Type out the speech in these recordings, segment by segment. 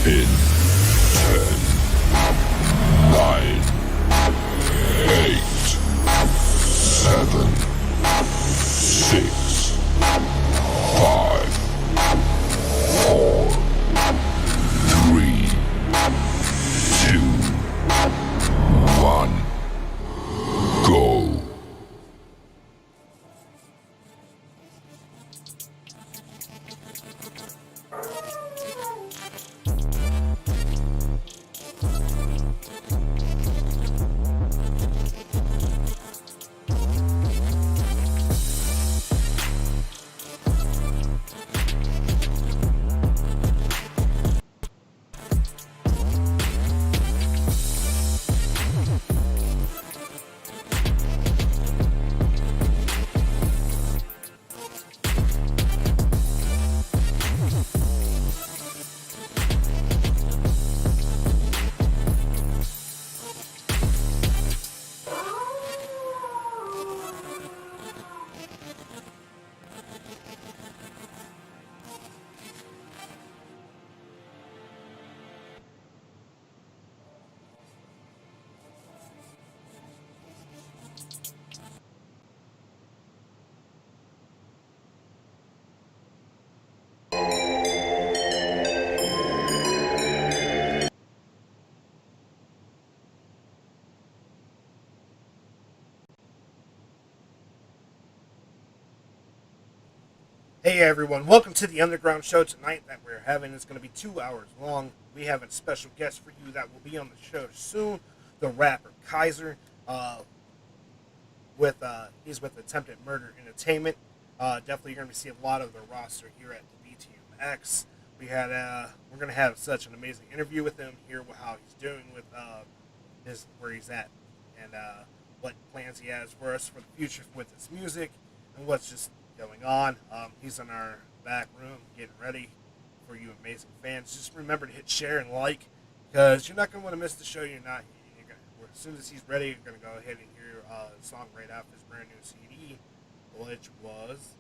In 10, 9, 8, 7, 6, 5, 4, 3, 2, 1, go. Hey everyone, welcome to the Underground Show tonight that we're having. It's going to be 2 hours long. We have a special guest for you that will be on the show soon, the rapper Kaiser. He's with Attempted Murder Entertainment. Definitely you're going to see a lot of the roster here at the BTMX. We're going to have such an amazing interview with him, hear how he's doing with where he's at, and what plans he has for us for the future with his music, and what's just going on. He's in our back room getting ready for you amazing fans. Just remember to hit share and like, because you're not going to want to miss the show. As soon as he's ready, you're going to go ahead and hear a song right after his brand new CD, which was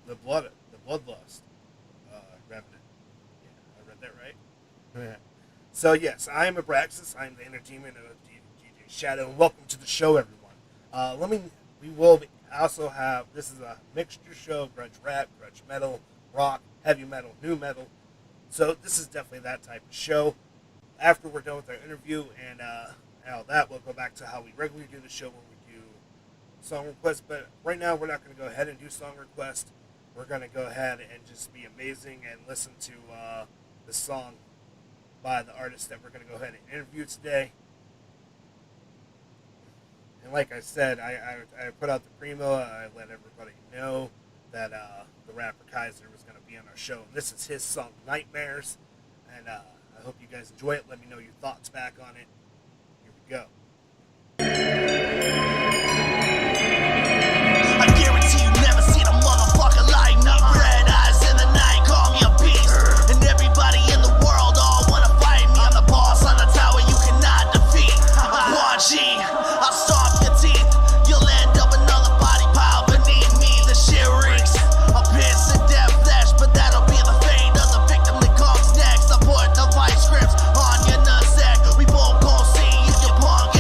the Bloodlust Revenant. Yeah, I read that right. So yes, I am Abraxas. I am the entertainment of DJ Shadow, and welcome to the show, everyone. We will also have, this is a mixture show, grudge rap, grudge metal, rock, heavy metal, new metal. So this is definitely that type of show. After we're done with our interview and all that, we'll go back to how we regularly do the show, where we do song requests. But right now, we're not going to go ahead and do song requests. We're going to go ahead and just be amazing and listen to the song by the artist that we're going to go ahead and interview today. And like I said, I put out the primo. I let everybody know that the rapper Kaiser was going to be on our show. And this is his song, Nightmares. And I hope you guys enjoy it. Let me know your thoughts back on it. Here we go. I guarantee you never seen a motherfucker like me. Red eyes in the night, call me a beast. And everybody in the world all wanna fight me. I'm the boss on the tower you cannot defeat. Quad G, I'll stomp your teeth. You'll end up another body pile beneath me. The shit reeks. A piss and death flesh, but that'll be the fate of the victim that comes next. I put the vice grips on your nutsack. We both gon' see if you punk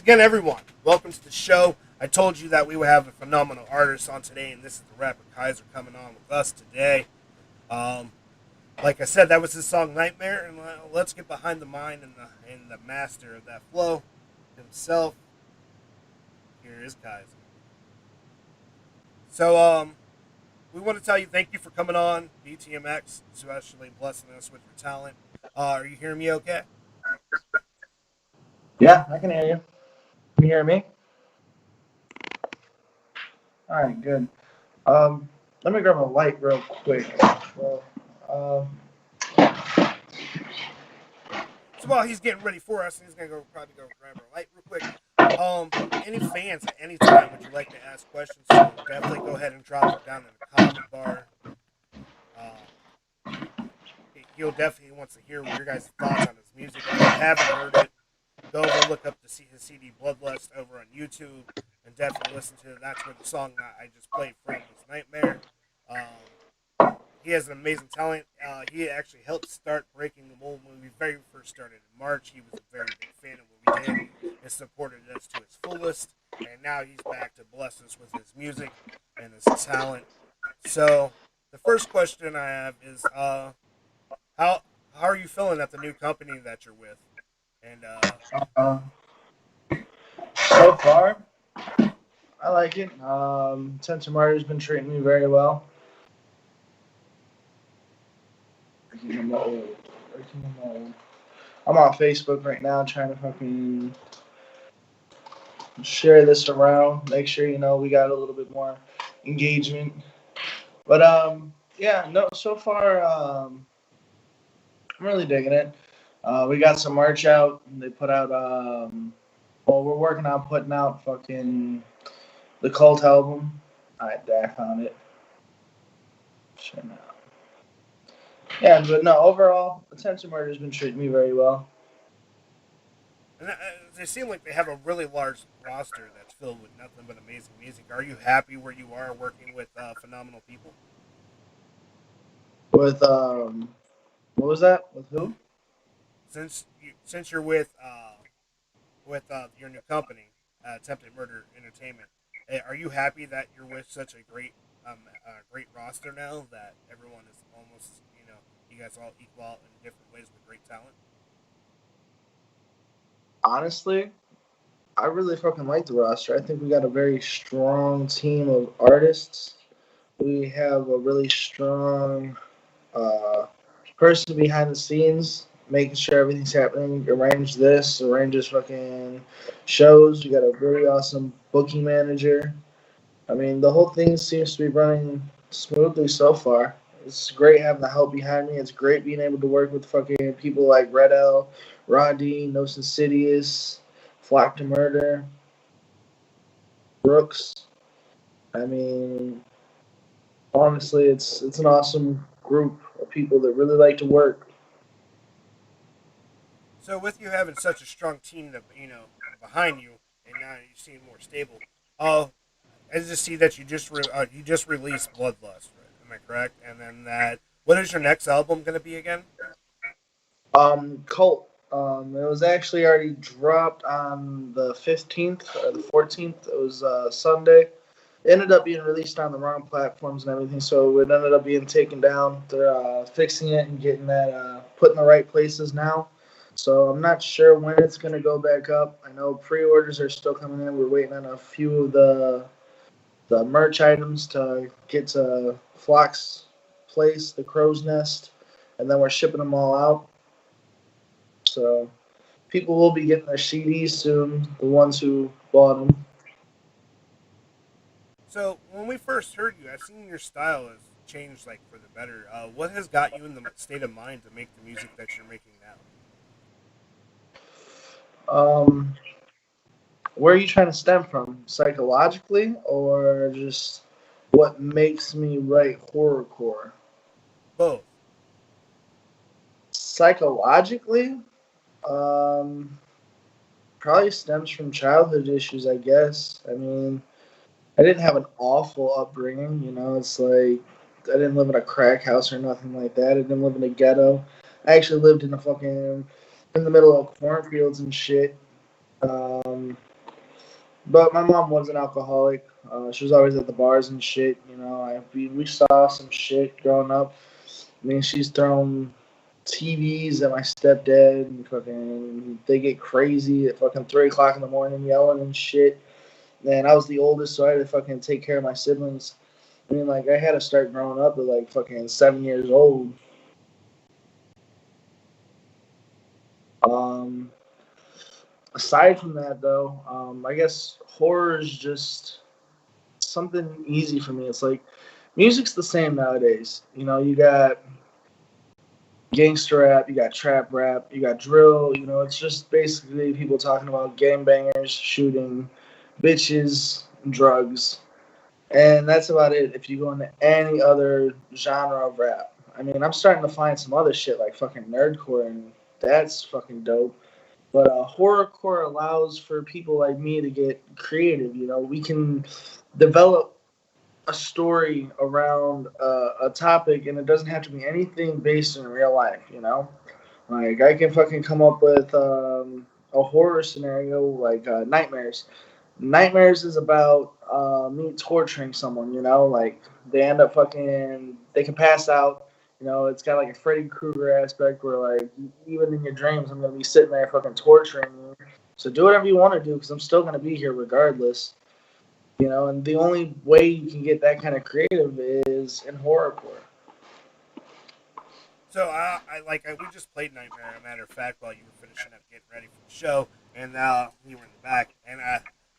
again, everyone, welcome to the show. I told you that we would have a phenomenal artist on today, and this is the rapper Kaiser coming on with us today. Um, like I said, that was his song "Nightmare," and let's get behind the mind and the master of that flow himself. Here is Kaiser. So, we want to tell you thank you for coming on BTMX, especially blessing us with your talent. Are you hearing me okay? Yeah, I can hear you. Can you hear me? All right, good. Um, Let me grab a light real quick. Well, So while he's getting ready for us, he's gonna probably go grab our light real quick. Any fans at any time would you like to ask questions to? Definitely go ahead and drop it down in the comment bar. He'll definitely wants to hear your guys' thoughts on his music. If you haven't heard it, go over look up his CD Bloodlust over on YouTube and definitely listen to it. That's where the song that I just played from was Nightmare. He has an amazing talent. He actually helped start Breaking the Mold when we very first started in March. He was a very big fan of what we did and supported us to his fullest. And now he's back to bless us with his music and his talent. So the first question I have is, how are you feeling at the new company that you're with? And uh, so far, I like it. Sensor Marty's been treating me very well. I'm on Facebook right now trying to fucking share this around, make sure we got a little bit more engagement. But yeah, no, so far I'm really digging it. We got some merch out. They put out well, we're working on putting out fucking the Cult album. I found it. Sure now. Yeah, but no, overall, Attention Murder's been treating me very well. and they seem like they have a really large roster that's filled with nothing but amazing music. Are you happy where you are working with phenomenal people? With what was that? With who? Since you're with your new company, Attempted Murder Entertainment, are you happy that you're with such a great roster now that everyone is almost you guys all equal out in different ways with great talent? Honestly, I really fucking like the roster. I think we got a very strong team of artists. We have a really strong uh, person behind the scenes, making sure everything's happening. Arrange this, arrange this fucking shows. We got a really awesome booking manager. I mean, the whole thing seems to be running smoothly so far. It's great having the help behind me. It's great being able to work with fucking people like Red L, Roddy, No Insidious, Flock to Murder, Brooks. I mean, honestly, it's an awesome group of people that really like to work. So with you having such a strong team that behind you, and now you seem more stable. I just see that you just released Bloodlust, right? Am I correct? And then that, what is your next album going to be again? Cult. It was actually already dropped on the 15th or the 14th. It was Sunday. It ended up being released on the wrong platforms and everything, so it ended up being taken down. They're fixing it and getting that put in the right places now. So I'm not sure when it's going to go back up. I know pre-orders are still coming in. We're waiting on a few of the merch items to get to Flock's place, the Crow's Nest, and then we're shipping them all out. So people will be getting their CDs soon, the ones who bought them. So when we first heard you, I've seen your style has changed like for the better. What has got you in the state of mind to make the music that you're making now? Um, where are you trying to stem from? Psychologically, or just what makes me write horrorcore? Both. Psychologically, um, probably stems from childhood issues, I guess. I mean, I didn't have an awful upbringing. It's like I didn't live in a crack house or nothing like that. I didn't live in a ghetto. I actually lived in the middle of cornfields and shit. But my mom was an alcoholic. She was always at the bars and shit. You know, we saw some shit growing up. I mean, she's thrown TVs at my stepdad, and fucking they get crazy at fucking 3 o'clock in the morning yelling and shit. And I was the oldest, so I had to fucking take care of my siblings. I mean, like I had to start growing up at like fucking 7 years old. Um, Aside from that, though, I guess horror is just something easy for me. It's like music's the same nowadays. You know, you got gangster rap, you got trap rap, you got drill. You know, it's just basically people talking about gangbangers, shooting, bitches, drugs, and that's about it. If you go into any other genre of rap, I mean, I'm starting to find some other shit like fucking nerdcore, and that's fucking dope. But horrorcore allows for people like me to get creative. You know, we can develop a story around a topic, and it doesn't have to be anything based in real life. You know, like I can fucking come up with a horror scenario like nightmares. Nightmares is about me torturing someone. You know, like they end up fucking they can pass out. You know, it's got like a Freddy Krueger aspect where like even in your dreams, I'm gonna be sitting there fucking torturing you. So do whatever you want to do because I'm still gonna be here regardless. You know, and the only way you can get that kind of creative is in horrorcore. So we just played Nightmare. As a matter of fact, while you were finishing up getting ready for the show, and you were in the back, and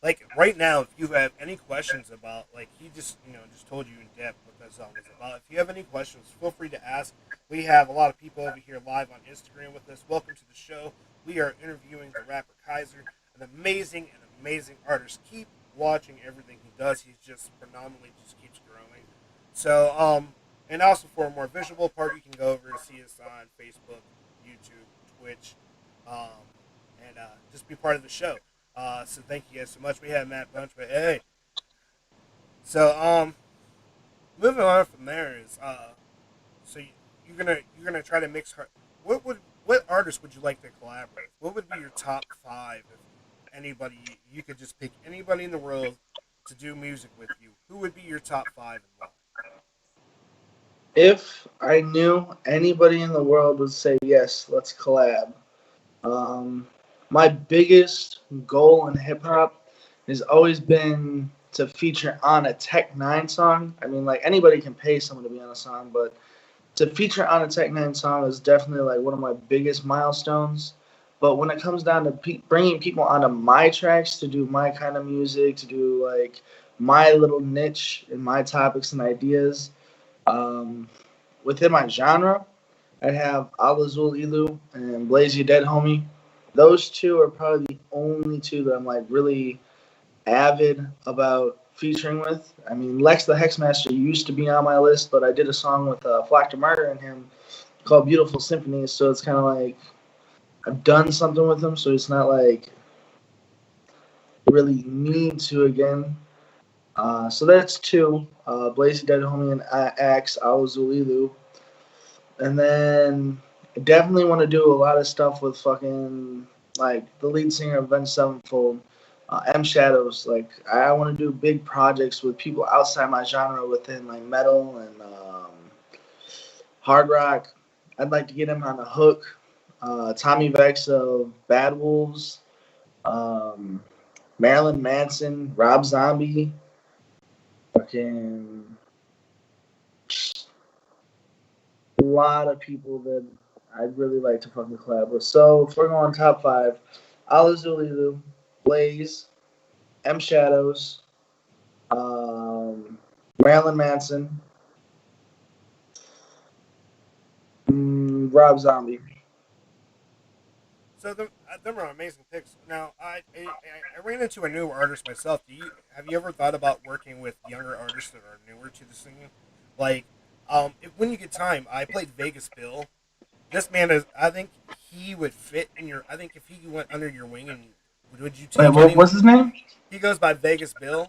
like right now, if you have any questions about like he just just told you in depth what that song is about. If you have any questions, feel free to ask. We have a lot of people over here live on Instagram with us. Welcome to the show. We are interviewing the rapper Kaiser, an amazing artist. Keep watching everything he does. He's just phenomenally just keeps growing. So and also for a more visual part, you can go over and see us on Facebook, YouTube, Twitch, um, and just be part of the show. So thank you guys so much. We have Matt Bunch, but hey. So moving on from there is so you're gonna try to mix her. What artist would you like to collaborate? What would be your top five if anybody you could just pick anybody in the world to do music with you? Who would be your top five and why? If I knew anybody in the world would say yes, let's collab. Um, my biggest goal in hip hop has always been to feature on a Tech Nine song. I mean, like anybody can pay someone to be on a song, but to feature on a Tech Nine song is definitely like one of my biggest milestones. But when it comes down to bringing people onto my tracks to do my kind of music, to do like my little niche and my topics and ideas, um, within my genre, I'd have Alazul Ilu and Blaze You Dead Homie. Those two are probably the only two that I'm like really avid about featuring with. I mean, Lex the Hexmaster used to be on my list, but I did a song with Flack to Murder and him called Beautiful Symphonies, so it's kind of like I've done something with him, so it's not like really need to again. So that's two. Blaze You Dead Homie and Axe, Alazul Ilu. And then I definitely want to do a lot of stuff with fucking like the lead singer of Avenged Sevenfold, M Shadows. Like I want to do big projects with people outside my genre within like metal and hard rock. I'd like to get him on the hook. Tommy Vex of Bad Wolves, um, Marilyn Manson, Rob Zombie, fucking a lot of people that I'd really like to fucking collab with. So if we're going top five, Alazululu, Blaze, M Shadows, Marilyn Manson, Rob Zombie. So them are amazing picks. Now I ran into a newer artist myself. Have you ever thought about working with younger artists that are newer to the scene? Like, when you get time, I played Vegas Bill. This man is. I think he would fit in your. I think if he went under your wing, and would you Wait, take any? what's his name? He goes by Vegas Bill.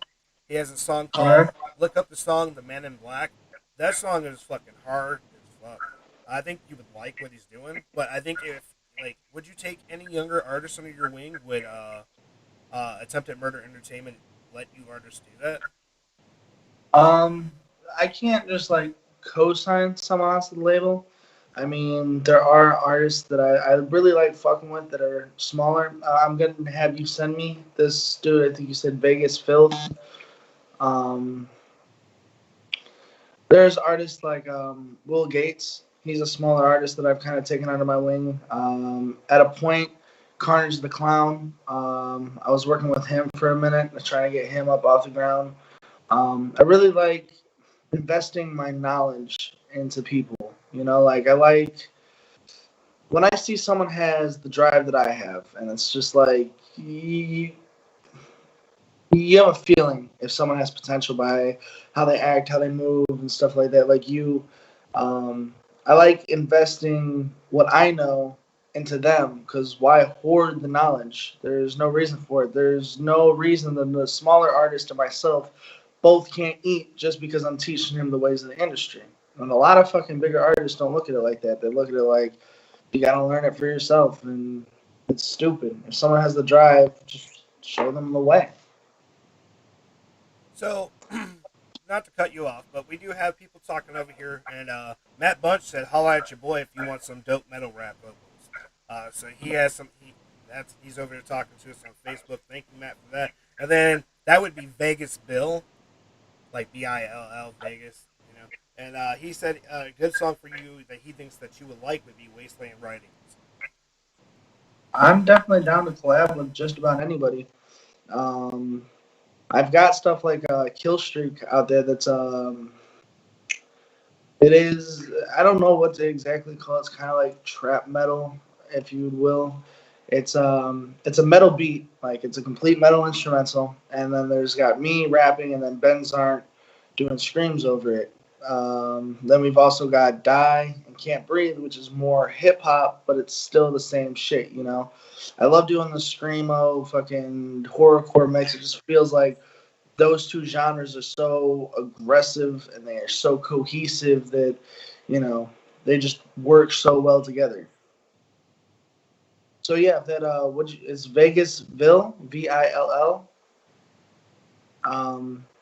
He has a song called Okay. "Look Up the Song," "The Man in Black." That song is fucking hard as fuck. I think you would like what he's doing, but I think if like, would you take any younger artist under your wing? Attempted Murder Entertainment let you artists do that? Um, I can't just like co-sign someone else's label. I mean, there are artists that I really like fucking with that are smaller. I'm gonna have you send me this dude. I think you said Vegas Phil. Um, there's artists like Will Gates. He's a smaller artist that I've kind of taken under my wing. At a point, Carnage the Clown. I was working with him for a minute, trying to get him up off the ground. I really like investing my knowledge into people. You know, like I like when I see someone has the drive that I have, and it's just like you have a feeling if someone has potential by how they act, how they move, and stuff like that. Like you, I like investing what I know into them because why hoard the knowledge? There's no reason for it. There's no reason that the smaller artist and myself both can't eat just because I'm teaching him the ways of the industry. And a lot of fucking bigger artists don't look at it like that. They look at it like you gotta learn it for yourself, and it's stupid. If someone has the drive, just show them the way. So, not to cut you off, but we do have people talking over here, and Matt Bunch said, "Holla at your boy if you want some dope metal rap vocals." So he has some. He's over there talking to us on Facebook. Thank you, Matt, for that. And then that would be Vegas Bill, like Bill Vegas, you know. And he said a good song for you that he thinks that you would like would be Wasteland Writings. I'm definitely down to collab with just about anybody. Um, I've got stuff like Kill Streak out there that's it is I don't know what to exactly call it. It's kind of like trap metal, if you will. It's a metal beat, like it's a complete metal instrumental, and then there's got me rapping, and then Ben Zarnt doing screams over it. Then we've also got Die and Can't Breathe, which is more hip hop, but it's still the same shit, you know. I love doing the screamo fucking horrorcore mix. It just feels like those two genres are so aggressive and they are so cohesive that you know they just work so well together. So yeah, that is Vegasville Vill.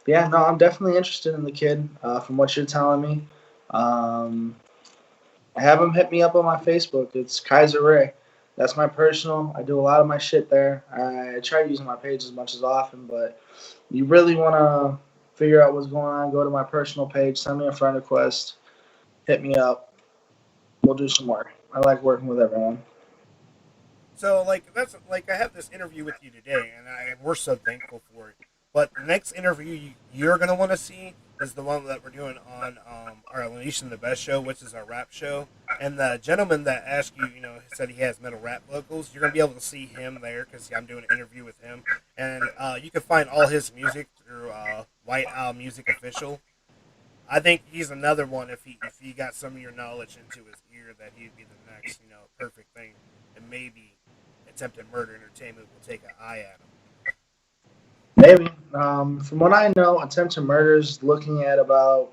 Yeah, no, I'm definitely interested in the kid. From what you're telling me, um, have him hit me up on my Facebook. It's Kaiser Ray. That's my personal. I do a lot of my shit there. I try using my page as much as often, but you really want to figure out what's going on, go to my personal page, send me a friend request, hit me up. We'll do some work. I like working with everyone. So like that's like I have this interview with you today, and we're so thankful for it. But the next interview you're gonna want to see is the one that we're doing on our Unleashing the Best show, which is our rap show. And the gentleman that asked you, you know, said he has metal rap vocals. You're gonna be able to see him there because I'm doing an interview with him, and you can find all his music through White Owl Music Official. I think he's another one if he got some of your knowledge into his ear that he'd be the next, you know, perfect thing, and maybe Attempted Murder Entertainment will take an eye at him. Maybe. From what I know, Attempted Murder's looking at about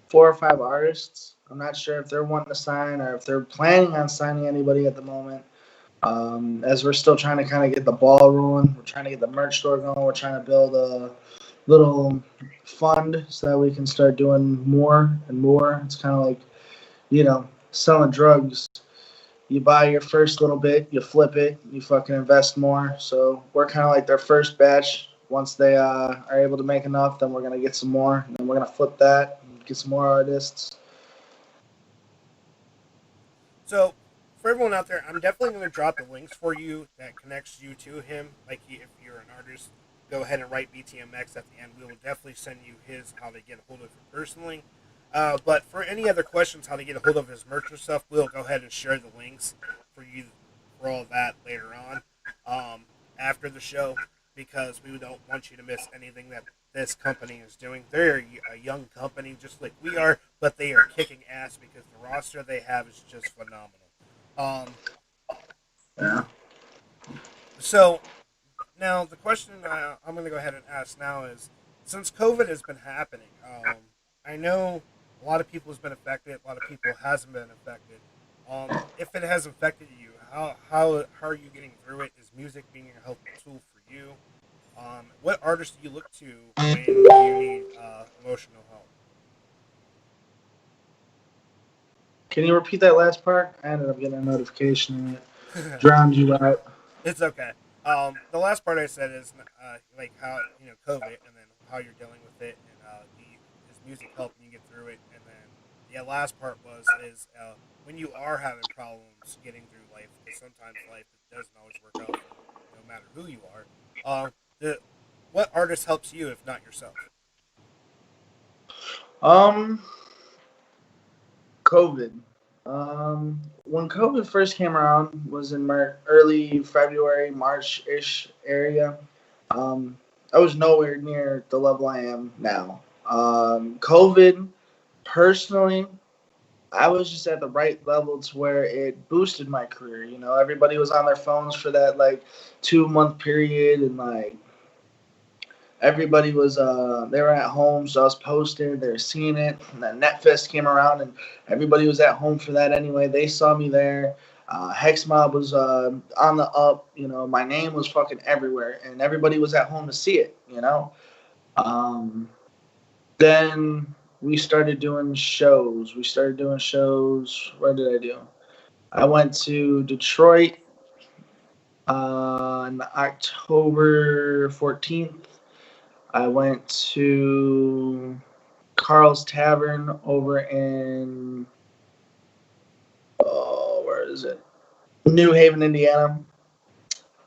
4 or 5 artists. I'm not sure if they're wanting to sign or if they're planning on signing anybody at the moment. As we're still trying to kind of get the ball rolling, we're trying to get the merch store going. We're trying to build a little fund so that we can start doing more and more. It's kind of like, selling drugs. You buy your first little bit, you flip it, you fucking invest more. So we're kind of like their first batch. Once they are able to make enough, then we're gonna get some more, and then we're gonna flip that, and get some more artists. So, for everyone out there, I'm definitely going to drop the links for you that connects you to him. Like, if you're an artist, go ahead and write BTMX at the end. We will definitely send you his how to get a hold of him personally. But for any other questions, how to get a hold of his merch and stuff, we'll go ahead and share the links for you for all that later on after the show because we don't want you to miss anything that this company is doing. They're a young company just like we are, but they are kicking ass because the roster they have is just phenomenal. Um, Yeah. so now the question I'm going to go ahead and ask now is, since COVID has been happening, I know a lot of people has been affected, a lot of people hasn't been affected. If it has affected you, how are you getting through it? Is music being a helpful tool for you. What artists do you look to when you need emotional help? Can you repeat that last part? I ended up getting a notification and it drowned you out. It's okay. The last part I said is like how COVID, and then how you're dealing with it, and is music helping you get through it, and then yeah, last part was is when you are having problems getting through life, because sometimes life doesn't always work out for no matter who you are. The what artist helps you if not yourself? Um, COVID. When COVID first came around was in early February, March ish area. Um, I was nowhere near the level I am now. COVID, personally, I was just at the right level to where it boosted my career. You know, everybody was on their phones for that like 2 month period, and like everybody was they were at home, so I was posting, they were seeing it. And then NetFest came around, and everybody was at home for that anyway. They saw me there. Hex Mob was on the up. You know, my name was fucking everywhere, and everybody was at home to see it. You know, um, then we started doing shows. We started doing shows. Where did I do? I went to Detroit on October 14th. I went to Carl's Tavern over in, oh, where is it? New Haven, Indiana.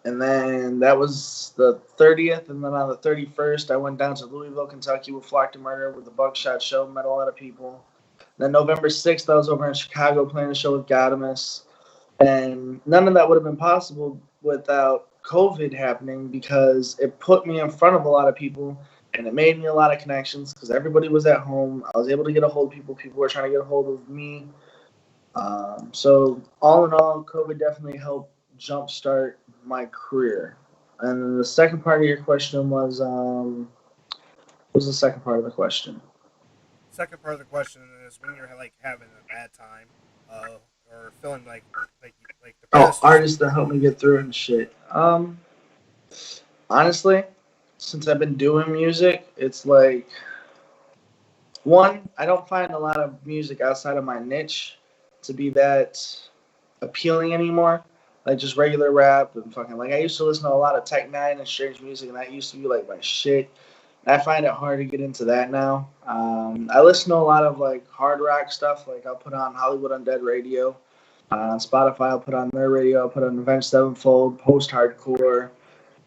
And then that was the 30th. And then on the 31st, I went down to Louisville, Kentucky with Flock to Murder with the Buckshot Show. Met a lot of people. Then November 6th, I was over in Chicago playing a show with Gadamus. And none of that would have been possible without COVID happening, because it put me in front of a lot of people and it made me a lot of connections because everybody was at home. I was able to get a hold of people. People were trying to get a hold of me. So all in all, COVID definitely helped jumpstart my career. And then the second part of your question was, what was the second part of the question? Second part of the question is when you're like having a bad time, or feeling like Oh, depressed. artists that helped me get through it and shit. Honestly, since I've been doing music, it's like, one, I don't find a lot of music outside of my niche to be that appealing anymore. Like just regular rap and fucking, like I used to listen to a lot of Tech Nine and strange music, and that used to be like my shit. I find it hard to get into that now. I listen to a lot of like hard rock stuff. Like I'll put on Hollywood Undead Radio. On Spotify, I'll put on their radio. I'll put on Avenged Sevenfold, post hardcore.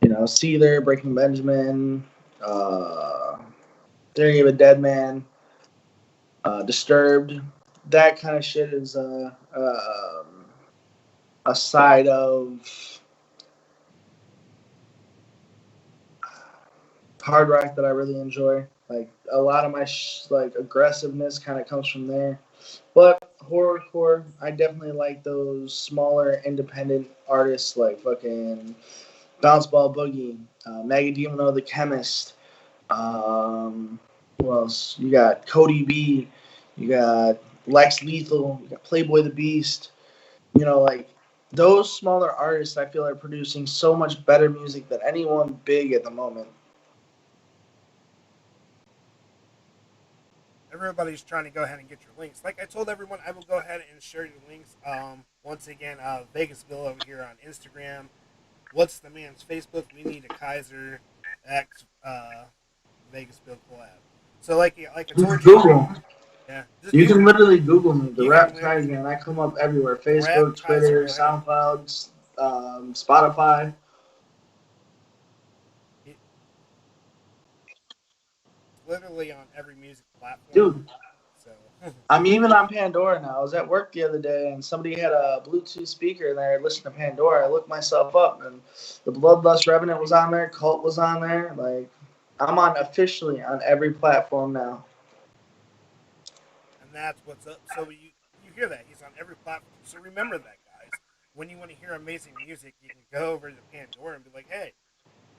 You know, Seether, Breaking Benjamin, Theory of a Dead Man, Disturbed. That kind of shit is a side of hard rock that I really enjoy. Like a lot of my like aggressiveness kind of comes from there. But horrorcore, I definitely like those smaller independent artists like fucking Bounce Ball Boogie, Maggie Demino, The Chemist. Who else? You got Cody B. You got Lex Lethal. You got Playboy the Beast. You know, like those smaller artists, I feel are producing so much better music than anyone big at the moment. Everybody's trying to go ahead and get your links. Like I told everyone, I will go ahead and share your links. Once again, Vegas Bill over here on Instagram. What's the man's Facebook? We need a Kaiser X Vegas Bill collab. So like I told you, Google. yeah, You can literally Google me, the You Rap can Kaiser, and I come up everywhere: Rap Facebook, Kaiser, Twitter, SoundCloud, Spotify. it's literally on every music platform. Dude, So I'm even on Pandora now. I was at work the other day, and somebody had a Bluetooth speaker in there. Listening to Pandora, I looked myself up, and the Bloodlust Revenant was on there. Cult was on there. Like, I'm on officially on every platform now. and that's what's up. So you hear that he's on every platform. So remember that, guys. When you want to hear amazing music, you can go over to Pandora and be like, hey.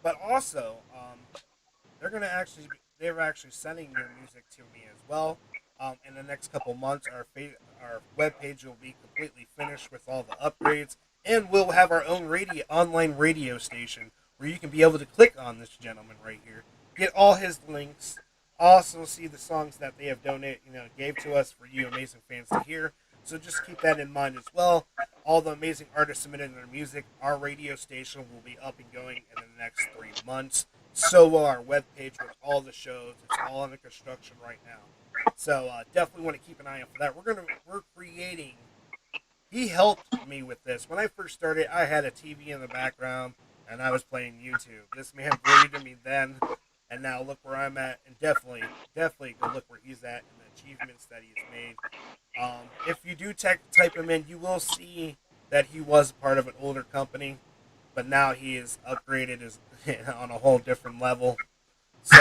But also, they're actually sending your music to me as well. In the next couple months, our webpage will be completely finished with all the upgrades, and we'll have our own online radio station where you can be able to click on this gentleman right here, get all his links, also see the songs that they have donated, gave to us for you amazing fans to hear. So just keep that in mind as well. All the amazing artists submitted their music. Our radio station will be up and going in the next 3 months. So will our webpage with all the shows. It's all under construction right now. So definitely want to keep an eye out for that. We're creating. He helped me with this. When I first started, I had a TV in the background and I was playing YouTube. This man believed in me then, and now look where I'm at. And definitely go look where he's at and the achievements that he's made. If you do type him in, you will see that he was part of an older company, but now he is upgraded on a whole different level. So,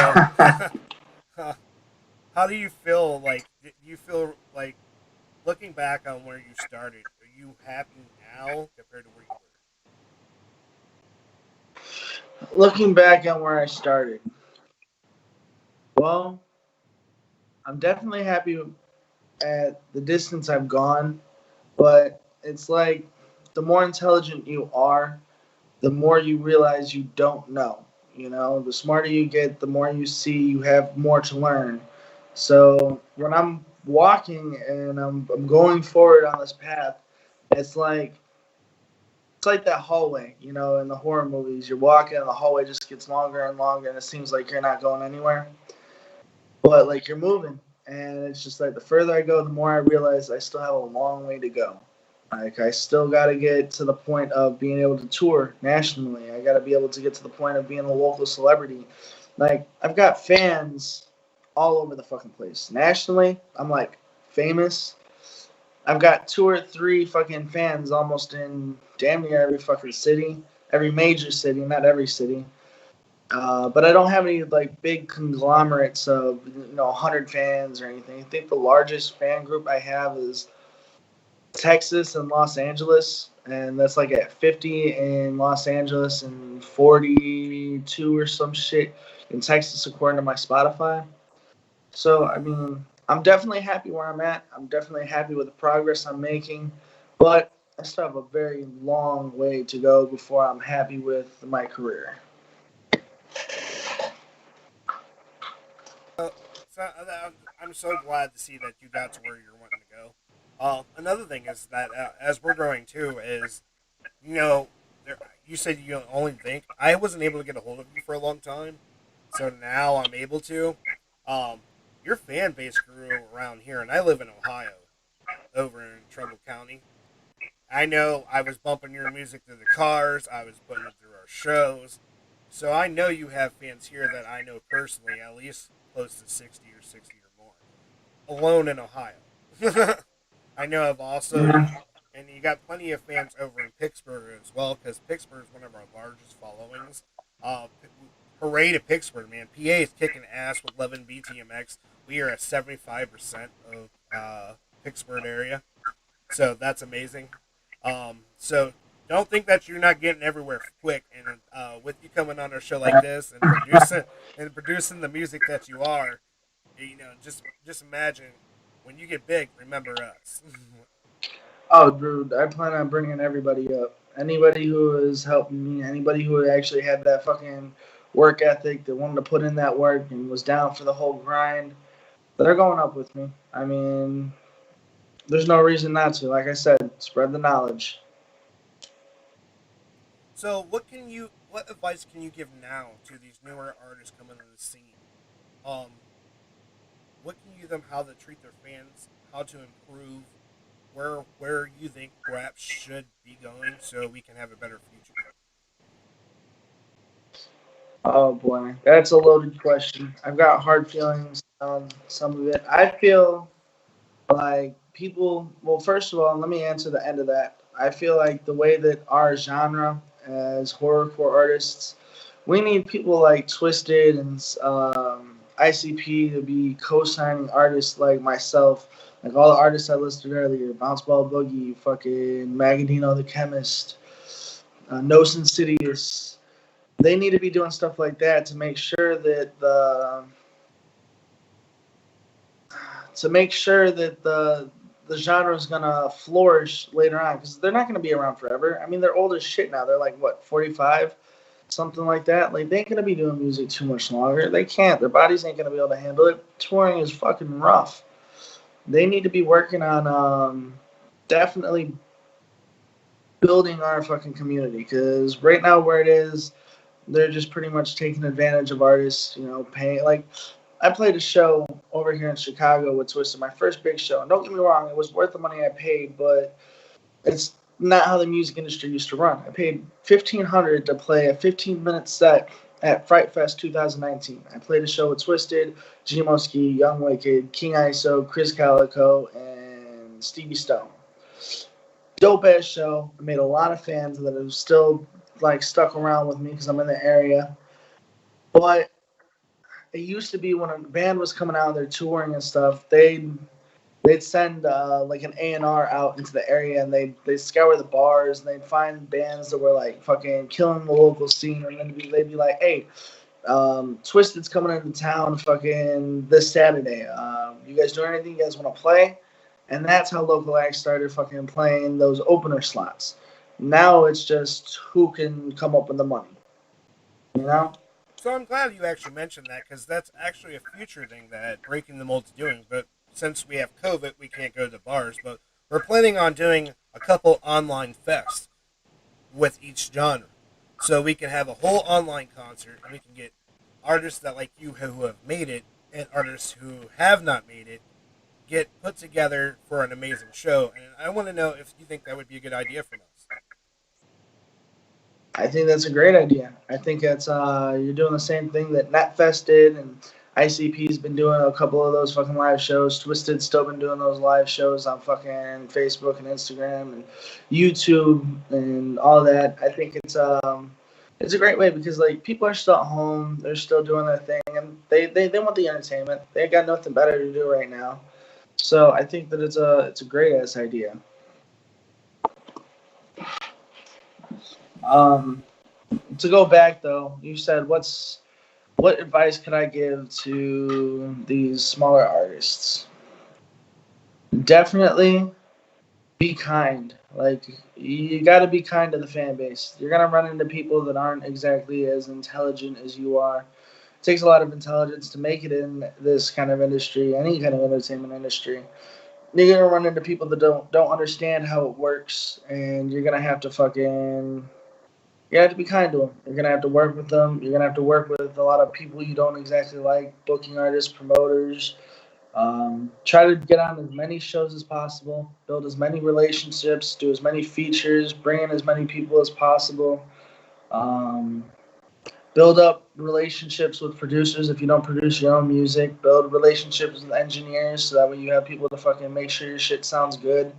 how do you feel? Like, do you feel like looking back on where you started? Are you happy now compared to where you were? Looking back on where I started, well, I'm definitely happy at the distance I've gone, but it's like the more intelligent you are, the more you realize you don't know. The smarter you get, the more you see, you have more to learn. So when I'm walking and I'm going forward on this path, it's like that hallway, in the horror movies. You're walking and the hallway just gets longer and longer and it seems like you're not going anywhere. But like you're moving, and it's just like the further I go, the more I realize I still have a long way to go. Like I still got to get to the point of being able to tour nationally. I got to be able to get to the point of being a local celebrity. Like I've got fans all over the fucking place. Nationally, I'm like famous. I've got two or three fucking fans almost in damn near every fucking city, every major city, not every city. But I don't have any like big conglomerates of 100 fans or anything. I think the largest fan group I have is Texas and Los Angeles, and that's like at 50 in Los Angeles and 42 or some shit in Texas according to my Spotify. So I mean, I'm definitely happy where I'm at. I'm definitely happy with the progress I'm making, but I still have a very long way to go before I'm happy with my career. I'm so glad to see that you got to where you're wanting to go. Another thing is that as we're growing too, is you said you only think I wasn't able to get a hold of you for a long time, so now I'm able to. Your fan base grew around here, and I live in Ohio, over in Trumbull County. I know I was bumping your music through the cars. I was putting it through our shows. So I know you have fans here that I know personally, at least close to 60 or 60 or more, alone in Ohio. I know I've also, and you got plenty of fans over in Pittsburgh as well, because Pittsburgh is one of our largest followings. Hooray to Pittsburgh, man. PA is kicking ass with 11 BTMX. We are at 75% of Pittsburgh area. So that's amazing. So don't think that you're not getting everywhere quick. And with you coming on our show like this and producing the music that you are, just imagine when you get big, remember us. Oh, dude, I plan on bringing everybody up. Anybody who is helping me, anybody who actually had that fucking work ethic, that wanted to put in that work and was down for the whole grind, they're going up with me. I mean, there's no reason not to. Like I said, spread the knowledge. So what advice can you give now to these newer artists coming into the scene? Um, what can you give them how to treat their fans, how to improve, where you think rap should be going so we can have a better future? Oh boy, that's a loaded question. I've got hard feelings on some of it. I feel like people. Well, first of all, let me answer the end of that. I feel like the way that our genre as horrorcore artists, we need people like Twisted and ICP to be co-signing artists like myself, like all the artists I listed earlier: Bounce Ball Boogie, fucking Magadino the Chemist, Nos Insidious. They need to be doing stuff like that to make sure that the genre is gonna flourish later on, because they're not gonna be around forever. I mean, they're old as shit now. They're like what, 45. something like that, like they ain't gonna be doing music too much longer. They can't. Their bodies ain't gonna be able to handle it. Touring is fucking rough. They need to be working on definitely building our fucking community because right now where it is, they're just pretty much taking advantage of artists. You know, paying like I played a show over here in Chicago with Twisted, my first big show. And don't get me wrong, it was worth the money I paid, but it's not how the music industry used to run. I paid $1,500 to play a 15-minute set at Fright Fest 2019. I played a show with Twisted, G Moski, Young Wicked, King ISO, Chris Calico, and Stevie Stone. Dope ass show. I made a lot of fans that have still like stuck around with me because I'm in the area. But it used to be when a band was coming out, they're touring and stuff. They'd send like an A&R out into the area and they'd scour the bars and they'd find bands that were like fucking killing the local scene, and then they'd be like, hey, Twisted's coming into town fucking this Saturday. You guys doing anything? You guys want to play? And that's how local acts started fucking playing those opener slots. Now it's just who can come up with the money, you know? So I'm glad you actually mentioned that because that's actually a future thing that Breaking the Mold's doing. But since we have COVID, we can't go to bars. But we're planning on doing a couple online fests with each genre. So we can have a whole online concert and we can get artists that like you who have made it and artists who have not made it get put together for an amazing show. And I want to know if you think that would be a good idea from us. I think that's a great idea. I think that's you're doing the same thing that NetFest did, and ICP's been doing a couple of those fucking live shows. Twisted's still been doing those live shows on fucking Facebook and Instagram and YouTube and all that. I think it's a great way because like people are still at home, they're still doing their thing, and they want the entertainment. They ain't got nothing better to do right now. So I think that it's a great ass idea. Um, to go back though, you said what advice could I give to these smaller artists? Definitely be kind. Like you got to be kind to the fan base. You're gonna run into people that aren't exactly as intelligent as you are. It takes a lot of intelligence to make it in this kind of industry, any kind of entertainment industry. You're gonna run into people that don't understand how it works, and you're gonna have to fucking you have to be kind to them. You're gonna have to work with them. You're gonna have to work with a lot of people you don't exactly like, booking artists, promoters. Try to get on as many shows as possible, build as many relationships, do as many features, bring in as many people as possible. Um, Build up relationships with producers if you don't produce your own music. Build relationships with engineers so that way you have people to fucking make sure your shit sounds good.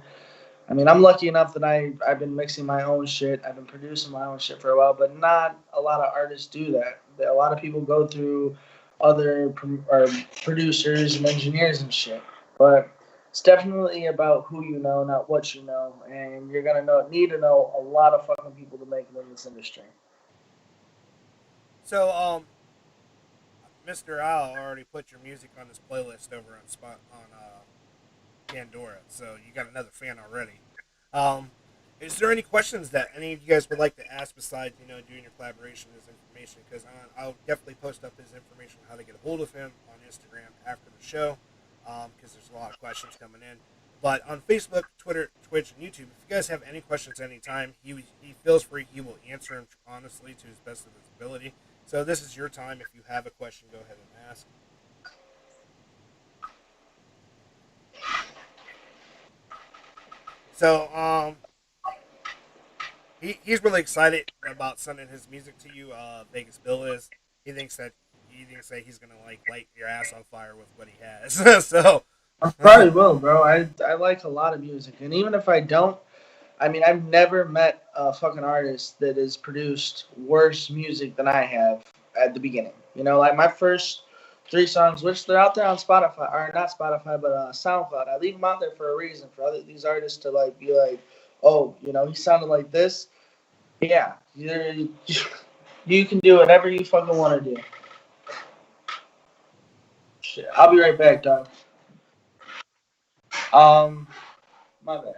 I mean, I'm lucky enough that I've been mixing my own shit. I've been producing my own shit for a while, but not a lot of artists do that. A lot of people go through other or producers and engineers and shit. But it's definitely about who you know, not what you know, and you're gonna need to know a lot of fucking people to make it in this industry. So, Mr. Al already put your music on his playlist over on Pandora, so you got another fan already. Is there any questions that any of you guys would like to ask besides, doing your collaboration, his information? Because I'll definitely post up his information on how to get a hold of him on Instagram after the show, because there's a lot of questions coming in. But on Facebook, Twitter, Twitch, and YouTube, if you guys have any questions anytime, he feels free. He will answer them honestly to his best of his ability. So this is your time. If you have a question, go ahead and ask. So, he's really excited about sending his music to you. Vegas Bill is. He thinks that he's gonna like light your ass on fire with what he has. So I probably will, bro. I like a lot of music, and even if I don't, I mean, I've never met a fucking artist that has produced worse music than I have at the beginning. Like my first 3 songs, which they're out there on Spotify, or not Spotify, but SoundCloud. I leave them out there for a reason, for these artists to like be like, oh, he sounded like this. Yeah, you can do whatever you fucking want to do. Shit, I'll be right back, dog. My bad.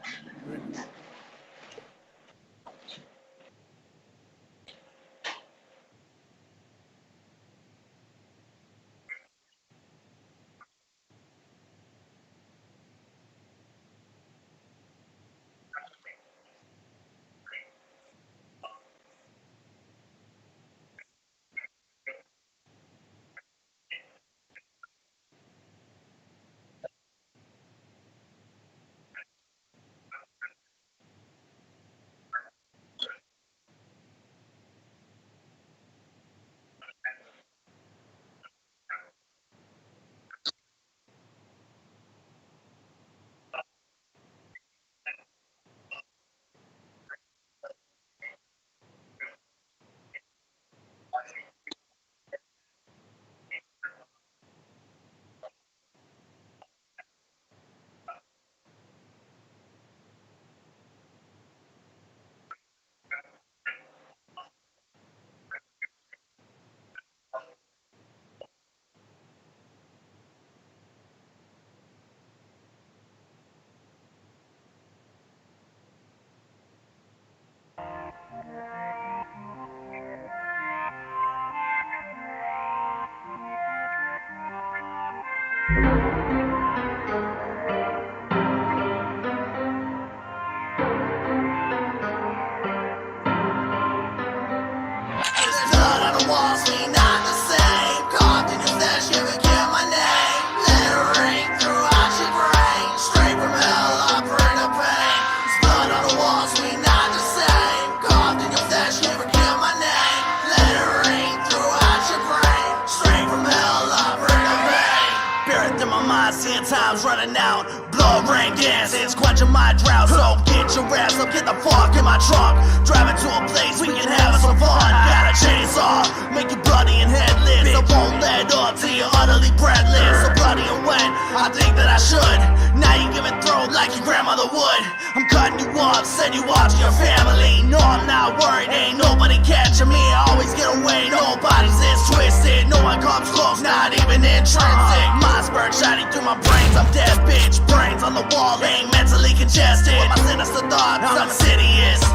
time's running out. Blood rain dance, it's quenching my drought. So get your ass up, get the fuck in my trunk. Driving to a place we can have some fun. Got a chainsaw, make you bloody and headless. I won't let up till you're utterly breathless. So bloody and wet, I think that I should. Now you giving throat like your grandmother would. I'm cutting you off, send you off to your family. No, I'm not worried, ain't nobody catching me. I always get away, nobody's this twisted. No one comes close, not even intrinsic. My spurt shining through my brains, I'm dead bitch. Brains on the wall, ain't mentally congested. With my sinister thoughts, I'm insidious.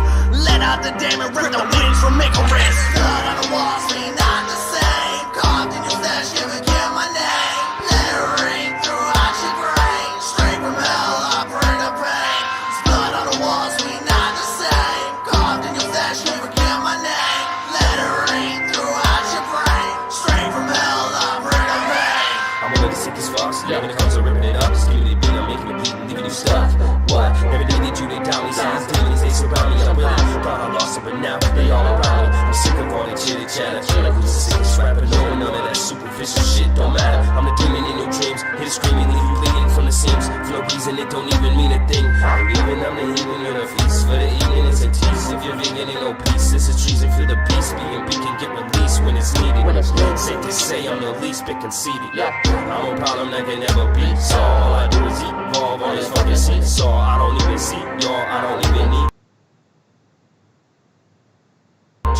Let out the demon, rip the wings from Icarus. Blood on the walls, we not the same. Carved in your flesh, you can get my name. Let it ring throughout your brain. Straight from hell, I bring the pain. It's blood on the walls, we not the same. Carved in your flesh, you can get my name. Let it ring throughout your brain. Straight from hell, I bring the pain. I'm one of the sickest fucks, yeah, when it comes to ripping it up. Just give me the beat, I'm making a beat and leaving you stuck. What? Every day they do, they down me. Signs, demons, they surround me. I'm willing, thought I lost it, but now they all around me. I'm sick of all the chitter chatter. Like who's the sickest rapper? No, none of that superficial shit don't matter. I'm the demon in your dreams, hit it screaming, leave you bleeding from the seams. For no reason, it don't even mean a thing. I'm leaving, I'm the healing, you're the feast. For the evening, it's a tease. If you're vegan, ain't no peace. This is treason for the beast. Being beat can get released when it's needed. Safe to say, I'm the least bit conceited. I'm a problem that can never be solved. All I do is evolve on this fucking seesaw. I don't even see y'all, I don't even need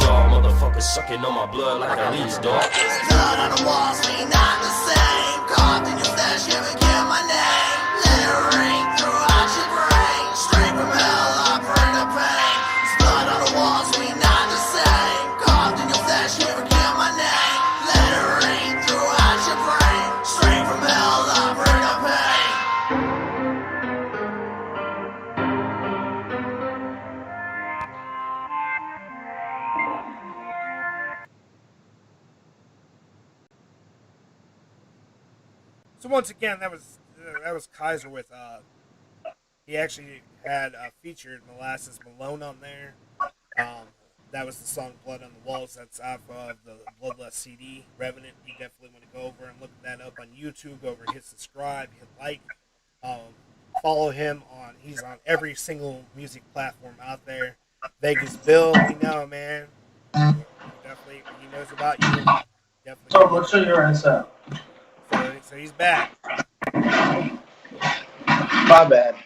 y'all. Motherfuckers sucking on my blood like a leech, dog. Blood on the walls, we not the same. Carved in your flesh, you can get my name. Let it ring throughout your brain. Straight from hell, I bring the pain. It's blood on the walls, we not the same. Carved in your flesh, you can get my name. Let it ring throughout your brain. Straight from hell, I bring the pain. So once again, that was Kaiser with he actually had featured Molasses Malone on there. That was the song "Blood on the Walls." That's off of the Bloodlust CD, Revenant. You definitely want to go over and look that up on YouTube. Go over, hit subscribe, hit like, follow him on. He's on every single music platform out there. Vegas Bill, we know, man. Definitely, he knows about you. Definitely. So let's show your ass up. So he's back. My bad.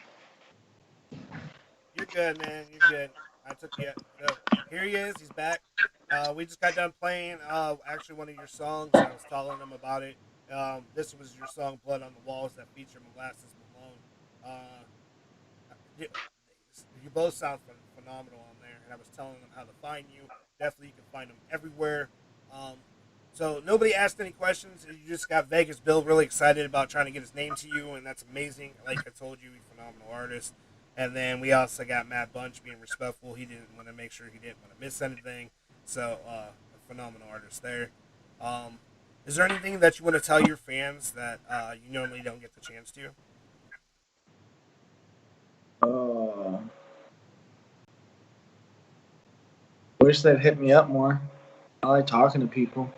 You're good, man. You're good. I took you. So here he is. He's back. We just got done playing actually one of your songs. I was telling him about it. This was your song "Blood on the Walls" that featured Molasses Malone. You both sound phenomenal on there, and I was telling them how to find you. Definitely, you can find them everywhere. So nobody asked any questions. You just got Vegas Bill really excited about trying to get his name to you, and that's amazing. Like I told you, he's a phenomenal artist. And then we also got Matt Bunch being respectful. He didn't want to make sure he didn't want to miss anything. So a phenomenal artist there. Is there anything that you want to tell your fans that you normally don't get the chance to? Wish they'd hit me up more. I like talking to people.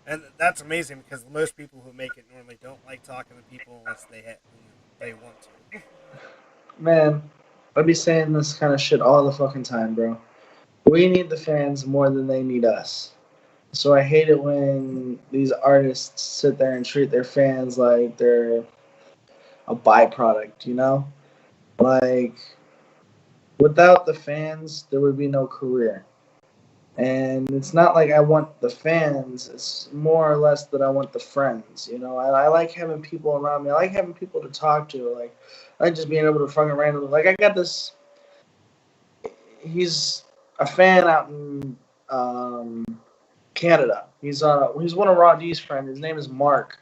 And that's amazing because most people who make it normally don't like talking to people unless they want to. Man, I'd be saying this kind of shit all the fucking time, bro. We need the fans more than they need us. So I hate it when these artists sit there and treat their fans like they're a byproduct, you know? Like, without the fans, there would be no career. And it's not like I want the fans. It's more or less that I want the friends. You know, I like having people around me. I like having people to talk to. Like, I like just being able to fucking randomly. Like, I got this. He's a fan out in Canada. He's one of Raw D's friends. His name is Mark.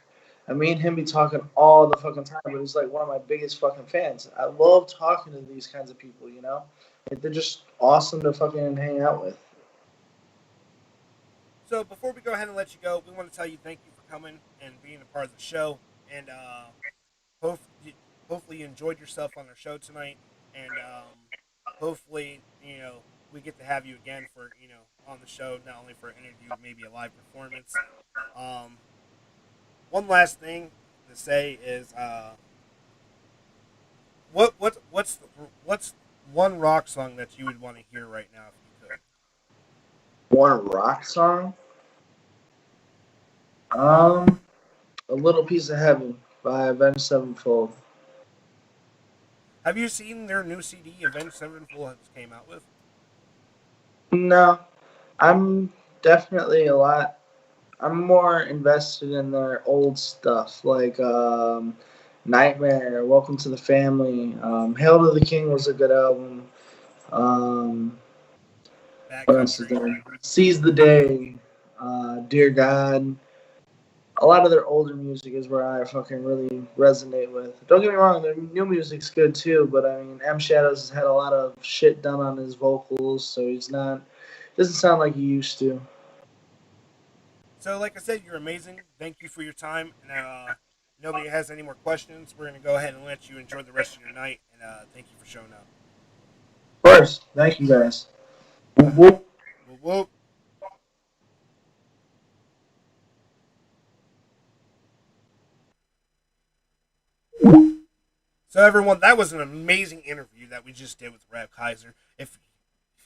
I me and him be talking all the fucking time, but he's like one of my biggest fucking fans. I love talking to these kinds of people. You know, like, they're just awesome to fucking hang out with. So before we go ahead and let you go, we want to tell you thank you for coming and being a part of the show. And hopefully you enjoyed yourself on our show tonight. And hopefully, we get to have you again for on the show, not only for an interview, maybe a live performance. Um, One last thing to say is what's one rock song that you would want to hear right now if you could? One rock song? Um, A Little Piece of Heaven by Avenged Sevenfold. Have you seen their new CD, Avenged Sevenfold has came out with? No, I'm definitely a lot. I'm more invested in their old stuff, like Nightmare, Welcome to the Family, Hail to the King was a good album. Um, what else is Backcountry. there? Seize the Day, Dear God. A lot of their older music is where I fucking really resonate with. Don't get me wrong, their new music's good too, but I mean, M Shadows has had a lot of shit done on his vocals, so he's not. Doesn't sound like he used to. So, like I said, you're amazing. Thank you for your time. And nobody has any more questions. We're gonna go ahead and let you enjoy the rest of your night. And thank you for showing up. Of course, thank you guys. Whoop, Uh, whoop. whoop, whoop. So, everyone, that was an amazing interview that we just did with Rab Kaiser. If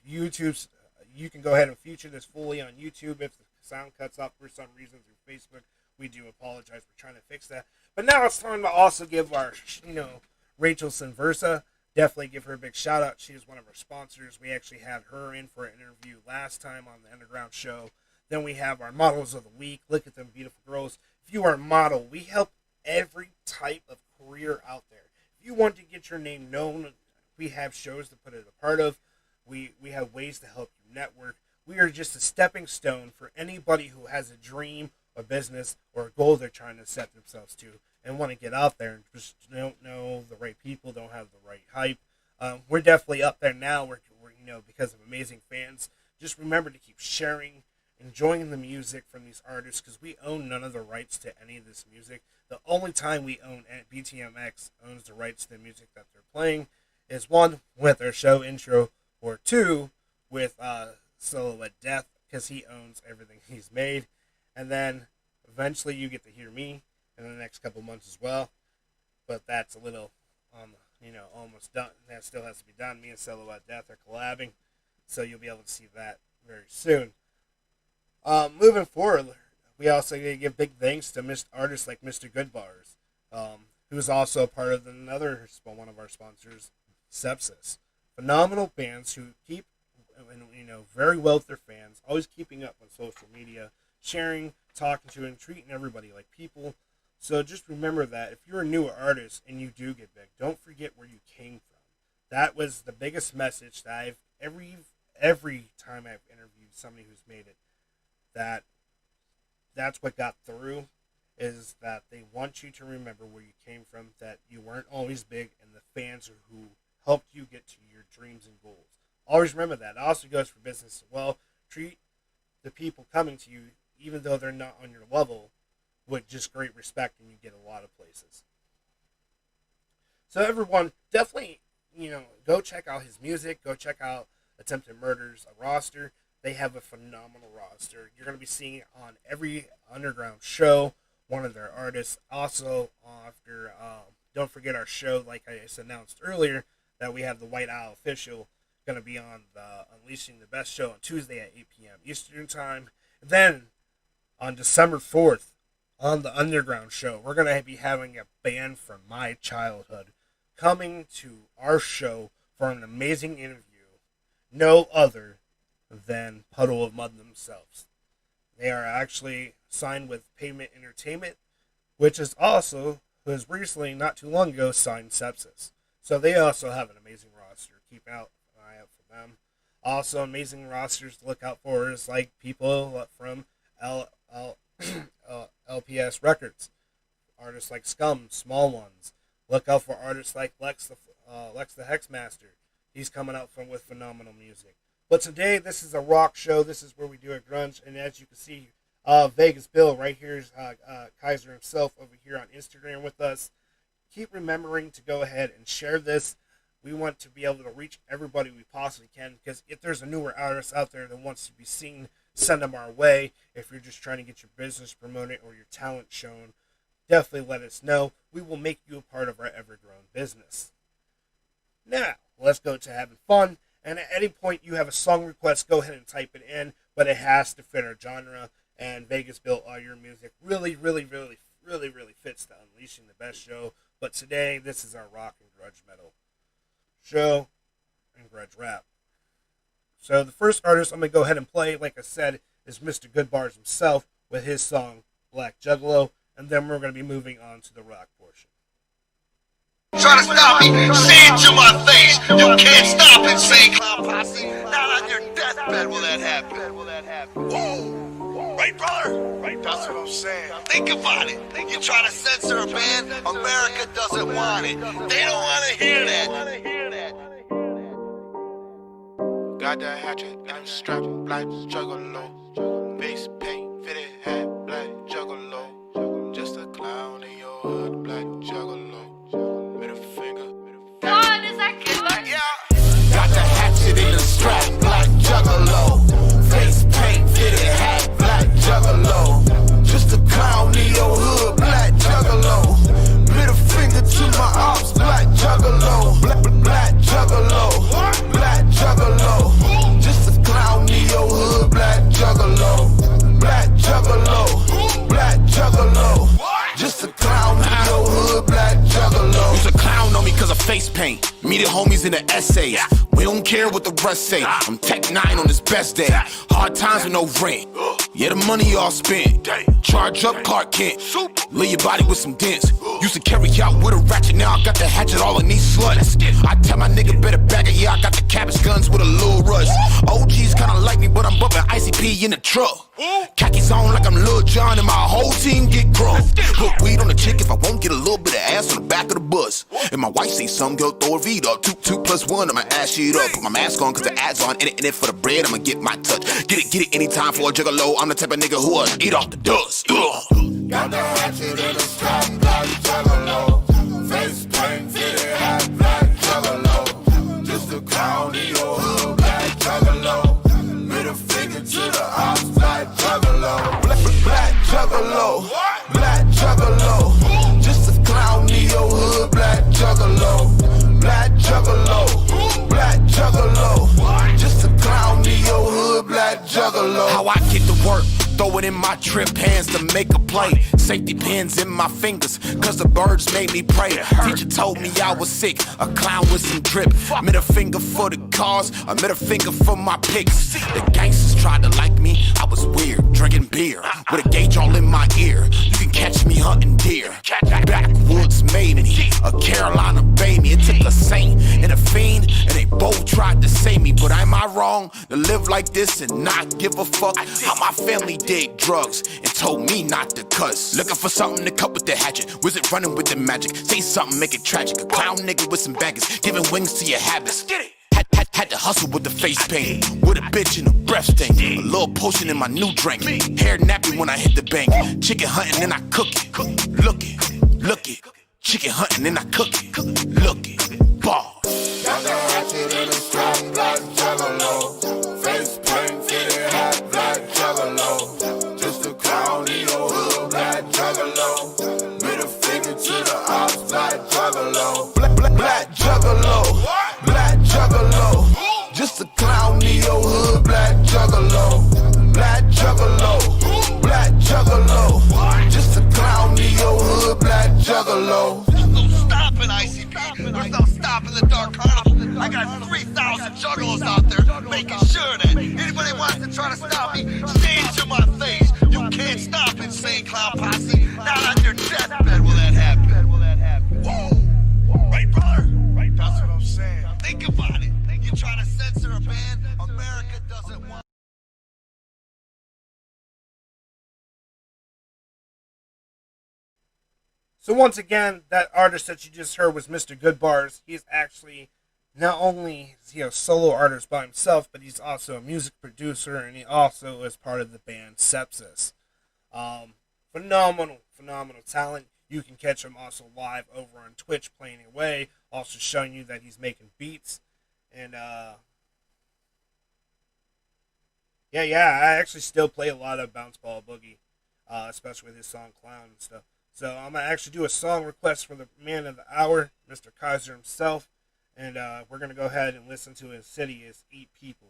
YouTube's, you can go ahead and feature this fully on YouTube. If the sound cuts off for some reason through Facebook, we do apologize. We're trying to fix that. But now it's time to also give our, Rachel Sinversa, definitely give her a big shout out. She is one of our sponsors. We actually had her in for an interview last time on the Underground Show. Then we have our models of the week. Look at them beautiful girls. If you are a model, we help every type of career out there. If you want to get your name known, we have shows to put it a part of. We have ways to help you network. We are just a stepping stone for anybody who has a dream, a business, or a goal they're trying to set themselves to and want to get out there and just don't know the right people, don't have the right hype. We're definitely up there now. We're because of amazing fans. Just remember to keep sharing, enjoying the music from these artists because we own none of the rights to any of this music. The only time we own BTMX owns the rights to the music that they're playing is one with their show intro or two with Silhouette Death because he owns everything he's made. And then eventually you get to hear me in the next couple months as well. But that's a little almost done. That still has to be done. Me and Silhouette Death are collabing. So you'll be able to see that very soon. Moving forward, we also need to give big thanks to artists like Mr. Goodbars, who's also part of one of our sponsors, Sepsis. Phenomenal bands who keep, very well with their fans, always keeping up on social media, sharing, talking to, and treating everybody like people. So just remember that if you're a newer artist and you do get big, don't forget where you came from. That was the biggest message that I've every time I've interviewed somebody who's made it. That's what got through, is that they want you to remember where you came from, that you weren't always big, and the fans are who helped you get to your dreams and goals. Always remember that. It also goes for business as well. Treat the people coming to you, even though they're not on your level, with just great respect, and you get a lot of places. So everyone, definitely, go check out his music. Go check out Attempted Murder's roster. They have a phenomenal roster. You're going to be seeing it on every underground show, one of their artists. Also, after, don't forget our show, like I just announced earlier, that we have the White Owl Official going to be on the Unleashing the Best show on Tuesday at 8 p.m. Eastern Time. Then, on December 4th, on the Underground show, we're going to be having a band from my childhood coming to our show for an amazing interview. No other than Puddle of Mud themselves. They are actually signed with Pavement Entertainment, which is also, who has recently, not too long ago, signed Sepsis. So they also have an amazing roster. Keep an eye out for them. Also, amazing rosters to look out for is like people from LPS Records. Artists like Scum, Small Ones. Look out for artists like Lex the Hexmaster. He's coming out with phenomenal music. But today, this is a rock show. This is where we do a grunge. And as you can see, Vegas Bill right here is Kaiser himself over here on Instagram with us. Keep remembering to go ahead and share this. We want to be able to reach everybody we possibly can, because if there's a newer artist out there that wants to be seen, send them our way. If you're just trying to get your business promoted or your talent shown, definitely let us know. We will make you a part of our ever-growing business. Now, let's go to having fun. And at any point you have a song request, go ahead and type it in, but it has to fit our genre. And Vegas Built Audio Music really fits the Unleashing the Best show. But today, this is our rock and grudge metal show and grudge rap. So the first artist I'm going to go ahead and play, like I said, is Mr. Goodbars himself with his song Black Juggalo, and then we're going to be moving on to the rock portion. Try to stop me, say it to my face. You can't stop insane clown posse. Not on your deathbed will that happen. Whoa, right, brother? Right, that's what I'm saying. Think about it. You try to censor a band, America doesn't want it. They don't want to hear that. Got that hatchet and I'm strapped, black juggalo. Face paint, fitted hat, black juggalo. Just a clown in your hood, black juggalo. Middle finger. God, is that good? Yeah. Got the hatchet in the strap, black juggalo. Face paint, fitted hat, black juggalo. Just a clown in your hood, black juggalo. Middle finger to my ops, black juggalo. Black juggalo. Black juggalo. Just a clown in your hood, black juggalo. Black juggalo. Black juggalo. Just a clown in your hood, black juggalo. Use a clown on me cause of face paint. Me the homies in the essays. We don't care what the rest say. I'm Tech 9 on this best day. Hard times with no rent. Yeah, the money all spent. Charge up Clark Kent. Lay your body with some dents. Used to carry out with a ratchet. Now I got the hatchet all in these sluts. I tell my nigga better back it. Yeah, I got the cabbage guns with a little rush. OGs kinda like me, but I'm bumping ICP in the truck. Khakis on like I'm Lil Jon and my whole team get crunk. Put weed on the chick if I won't get a little bit of ass on the back of the bus. And my wife say some girl throw a V up. 2 plus 1, I'ma ass shit up. Put my mask on cause the ads on. In it for the bread, I'ma get my touch. Get it anytime for a juggalo. I'm the type of nigga who'll eat off the dust. Got the hatchet in the strap, black juggalo. Face paint, fitted hat, black juggalo. Just a clown in your hood, black juggalo. Middle finger to the ops, black juggalo. Black juggalo. Black juggalo. Just a clown in your hood, black juggalo. Black juggalo. Black juggalo. Just a clown in your hood, black juggalo. How I get to work. Throw it in my trip hands to make a play. Safety pins in my fingers, cause the birds made me pray. Teacher told me I was sick, a clown with some drip. Middle finger for the cause, a middle finger for my pics. The gangsters tried to like me, I was weird, drinking beer, with a gauge all in my ear. You can catch me hunting deer. Backwoods made me, a Carolina baby. It took a saint and a fiend, and they both tried to save me. But am I wrong to live like this and not give a fuck? How my family did drugs and told me not to cuss. Looking for something to cut with the hatchet. Wizard running with the magic. Say something, make it tragic. A clown nigga with some baggage, giving wings to your habits. Get it. Had to hustle with the face paint. With a bitch and a breath stain. A little potion in my new drink. Hair nappy when I hit the bank. Chicken hunting and I cook it. Look it. Chicken hunting and I cook it. Look it. Ball. Got the hatchet in the strap, black juggalo. Face paint, fitted hat, black juggalo. Just a clown in your hood, black juggalo. Middle finger to the ops, black juggalo. Black juggalo. Black juggalo. Just a clown in your hood, black juggalo. Black juggalo. Black juggalo. Just a clown in your hood, black juggalo. There's no stopping ICP. There's no stopping the Dark Carnival. I got 3,000 juggalos out there making sure that anybody wants to try to stop me, say it to my face. You can't stop insane clown posse. Not on your deathbed will that happen. Whoa, right, brother? Right, that's what I'm saying. Think about it. You try to censor a band, America doesn't want. So once again, that artist that you just heard was Mr. Goodbars. He's actually not only is he a solo artist by himself, but he's also a music producer, and he also is part of the band Sepsis. Phenomenal talent. You can catch him also live over on Twitch playing away, also showing you that he's making beats. And yeah, I actually still play a lot of Bounce Ball Boogie, especially with his song Clown and stuff. So I'm going to actually do a song request for the man of the hour, Mr. Kaiser himself. And we're going to go ahead and listen to his city is Eat People.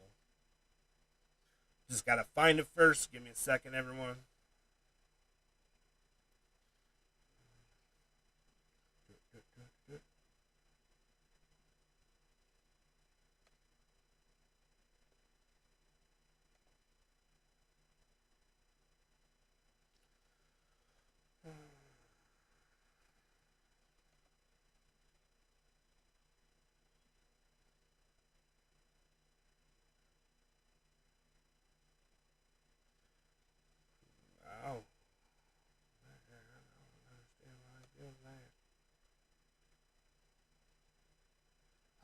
Just got to find it first. Give me a second, everyone. Wow.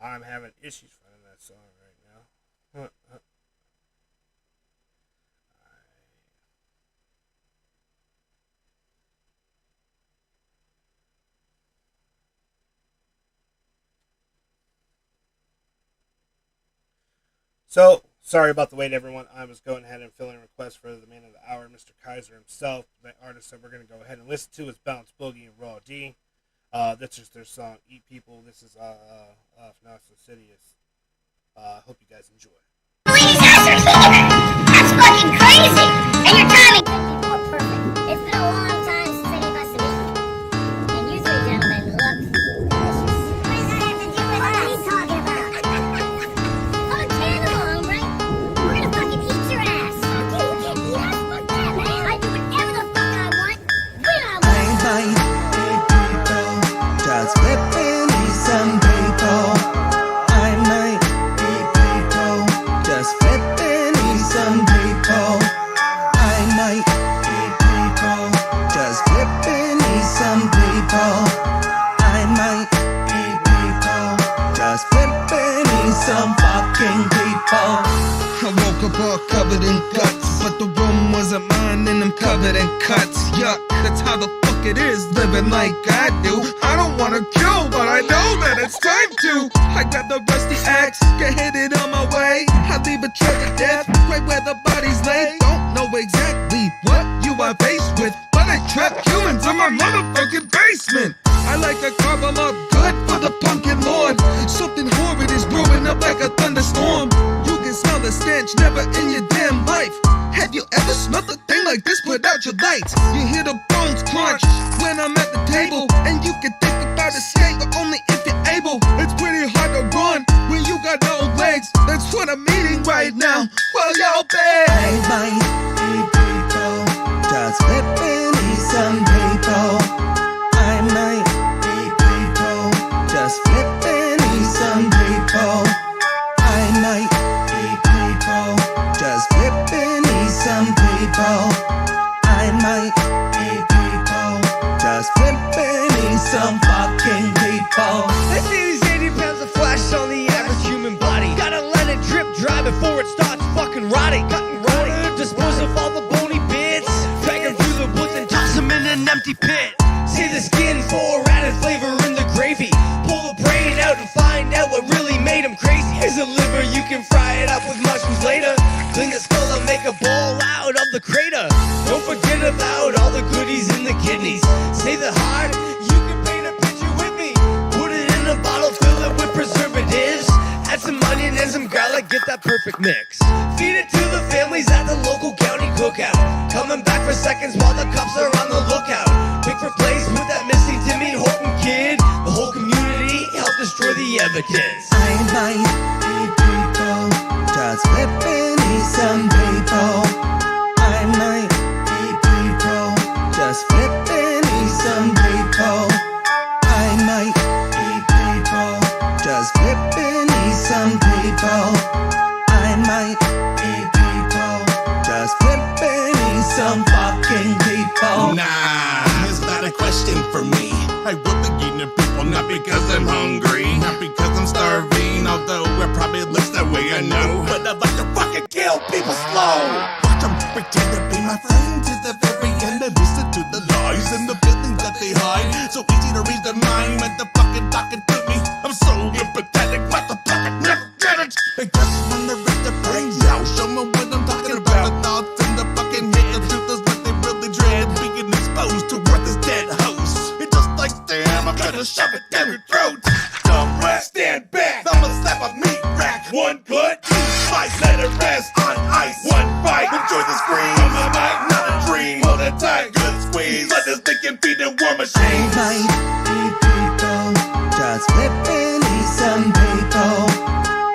I'm having issues finding that song right now. So, sorry about the wait, everyone. I was going ahead and filling a request for the man of the hour, Mr. Kaiser himself, the artist that we're going to go ahead and listen to is Bounce Boogie and Raw D. That's just their song, Eat People. This is Knoxville City. Hope you guys enjoy. Please answer here! That's fucking crazy! And your timing couldn't be more perfect. It's been a long time since any of us have eaten. And you three gentlemen look delicious. What does that have to do with what are you talking about? I'm a cannibal, right? We're gonna fucking eat your ass. Okay, you can't eat us? Fuck that, man. I do whatever the fuck I want, when I want. Just flipping me some people. I might be people. Just flipping me some people. I might be people. Just flipping me some people. I might be people. Just flipping me some fucking people. I woke up all covered in guts, but the room wasn't mine and I'm covered in cuts. Yuck, that's how the fuck it is living like I do. I don't wanna kill, but I know that it's time to. I grab the rusty axe, get headed on my way. I leave a trail of death right where the bodies lay. Don't know exactly what you are faced with, but I trap humans in my motherfucking basement. I like to carve them up good for the pumpkin lord. Something horrid is brewing up like a thunderstorm. You can smell the stench, never in your damn life. Have you ever smelled a thing like this? Put out your lights. You hear the bones crunch when I'm at the table, and you can think about escape, but only if you're able. It's pretty hard to run when you got no legs. That's what I'm eating right now. Well, y'all bet. I might be people. Just flipping me some people. I might be people. Just flipping me some people. I might be people. Just flipping me some people. I might be people. Just flipping me some fucking people. I see these 80 pounds of flesh on the average human body. Gotta let it drip dry before it starts fucking rotting. Cutting rotting. Dispose of all the bony bits. Drag them through the woods and toss them in an empty pit. See the skin for added flavor in the gravy. Pull the brain out and find out what really made him crazy. Here's a liver, you can fry it up with mushrooms later. Clean the skull and make a bowl out of the crater. Don't forget about all the goodies in the kidneys. Say the heart, you can paint a picture with me. Put it in a bottle, fill it with preservatives. Add some onion and some garlic, get that perfect mix. Feed it to the families at the local county cookout. Coming back for seconds while the cops are on the lookout. Pick for place with that missing Timmy Horton kid. The whole community helped destroy the evidence. I might be people. Just flipping me some people. I might be people. Just flipping me some people. I might be people. Just flipping me some people. I might be people. Just flipping me some fucking people. Nah, it's not a question for me. I will be eating people, not because I'm hungry, not because I'm starving, although it probably looks that way, I know. But I like to fucking kill people slow. Watch them pretend to be my friend to the very end and listen to the lies and the feelings that they hide. have a meat rack. One good, two slice, let it rest on ice. One bite, enjoy the scream. On my mic, not a dream. Hold it tight, good squeeze. Let this thing and feed the war machine. Might be people just flipping me some people.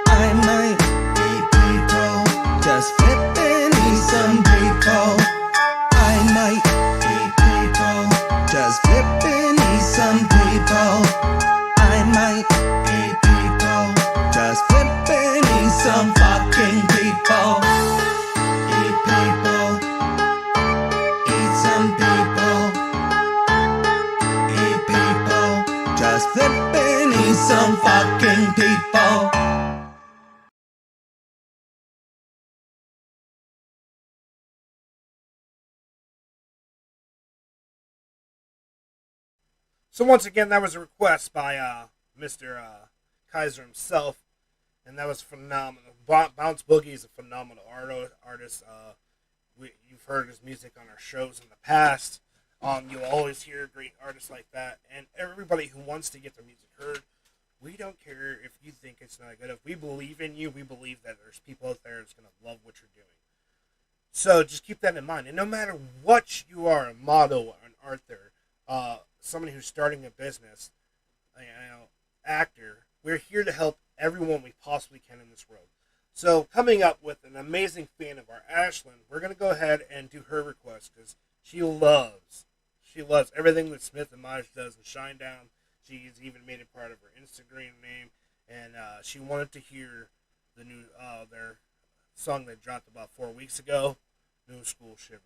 I might be people just flipping me some people. I might be people just flipping me some people. I might be people just flipping me some fucking people. Eat people, eat some people. Eat people, just flipping me some fucking people. So once again, that was a request by Mr. Kaiser himself, and that was phenomenal. Bounce Boogie is a phenomenal artist. You've heard his music on our shows in the past. You'll always hear great artists like that, and everybody who wants to get their music heard, we don't care if you think it's not good. If we believe in you, we believe that there's people out there that's going to love what you're doing. So just keep that in mind. And no matter what you are, a model, an author, somebody who's starting a business, actor, we're here to help everyone we possibly can in this world. So coming up with an amazing fan of our Ashlyn, we're going to go ahead and do her request because she loves everything that Smith and Maj does in Shinedown. She's even made it part of her Instagram name, and she wanted to hear the new their song that dropped about 4 weeks ago, New School Shiver.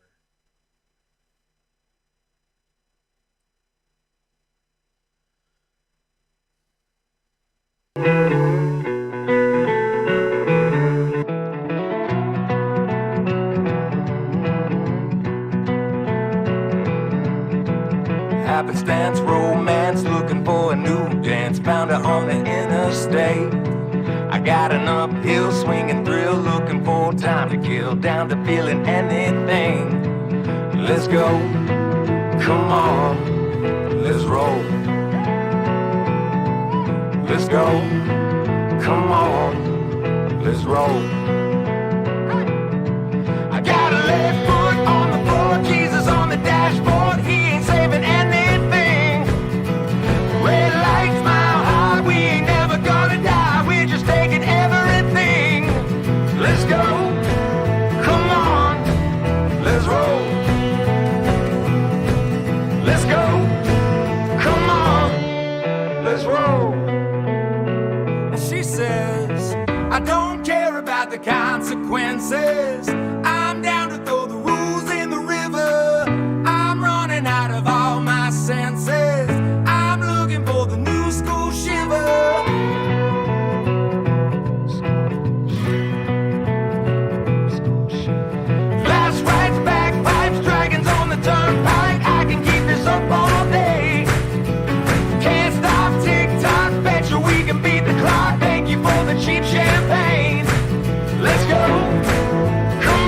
Happenstance, romance, looking for a new dance. Found her on the interstate. I got an uphill swinging thrill, looking for time to kill, down to feeling anything. Let's go, come on, let's roll. Let's go, come on, let's roll. I got a left foot on the floor, Jesus on the dashboard, he ain't saving anything. Red lights, mile high, we ain't never gonna die, we're just taking everything. Let's go, come on, let's roll. Let's go, come on, let's roll. And she says, I don't care about the consequences. I'm down to throw the rules in the river. I'm running out of all my senses. I'm looking for the new school shiver. Flash rights, bagpipes, dragons on the turnpike. I can keep this up all day. Can't stop, tick-tock, bet you we can beat the clock. Thank you for the cheap champagne. Let's go, come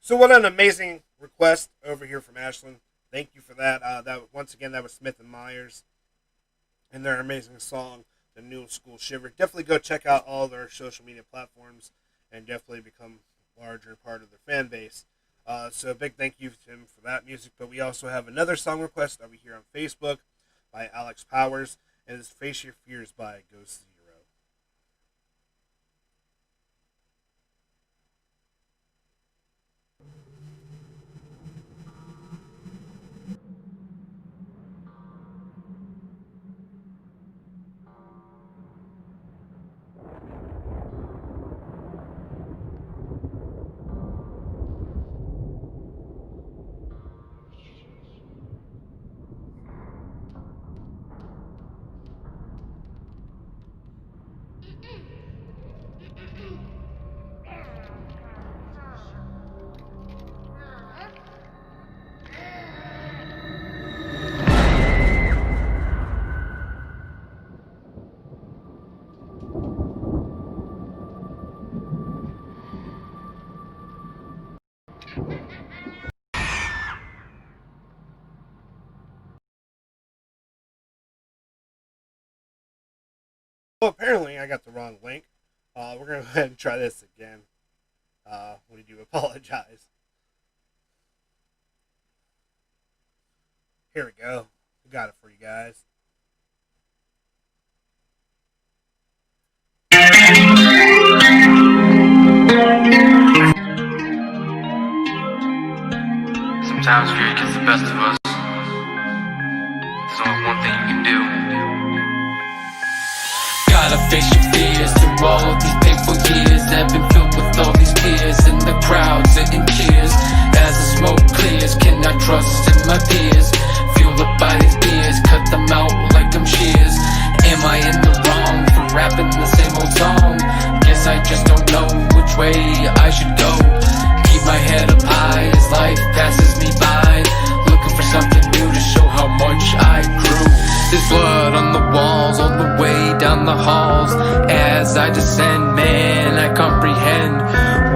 So what an amazing request over here from Ashlyn. Thank you for that. Once again, that was Smith and Myers and their amazing song, The New School Shiver. Definitely go check out all their social media platforms and definitely become a larger part of their fan base. So a big thank you to him for that music. But we also have another song request over here on Facebook by Alex Powers, and it's Face Your Fears by Ghost Zero. Well, apparently I got the wrong link. We're going to go ahead and try this again. We do apologize. Here we go. We got it for you guys. Sometimes fear gets the best of us. There's only one thing you can do. Gotta face your fears through all of these painful years. I've been filled with all these tears and the crowd sitting cheers. As the smoke clears, cannot trust in my peers. Fueled up by these beers, cut them out like I'm shears. Am I in the wrong for rapping the same old song? Guess I just don't know which way I should go. Keep my head up high as life passes me by. Looking for something new to show how much I grew. There's blood on the walls, all the way down the halls. As I descend, man, I comprehend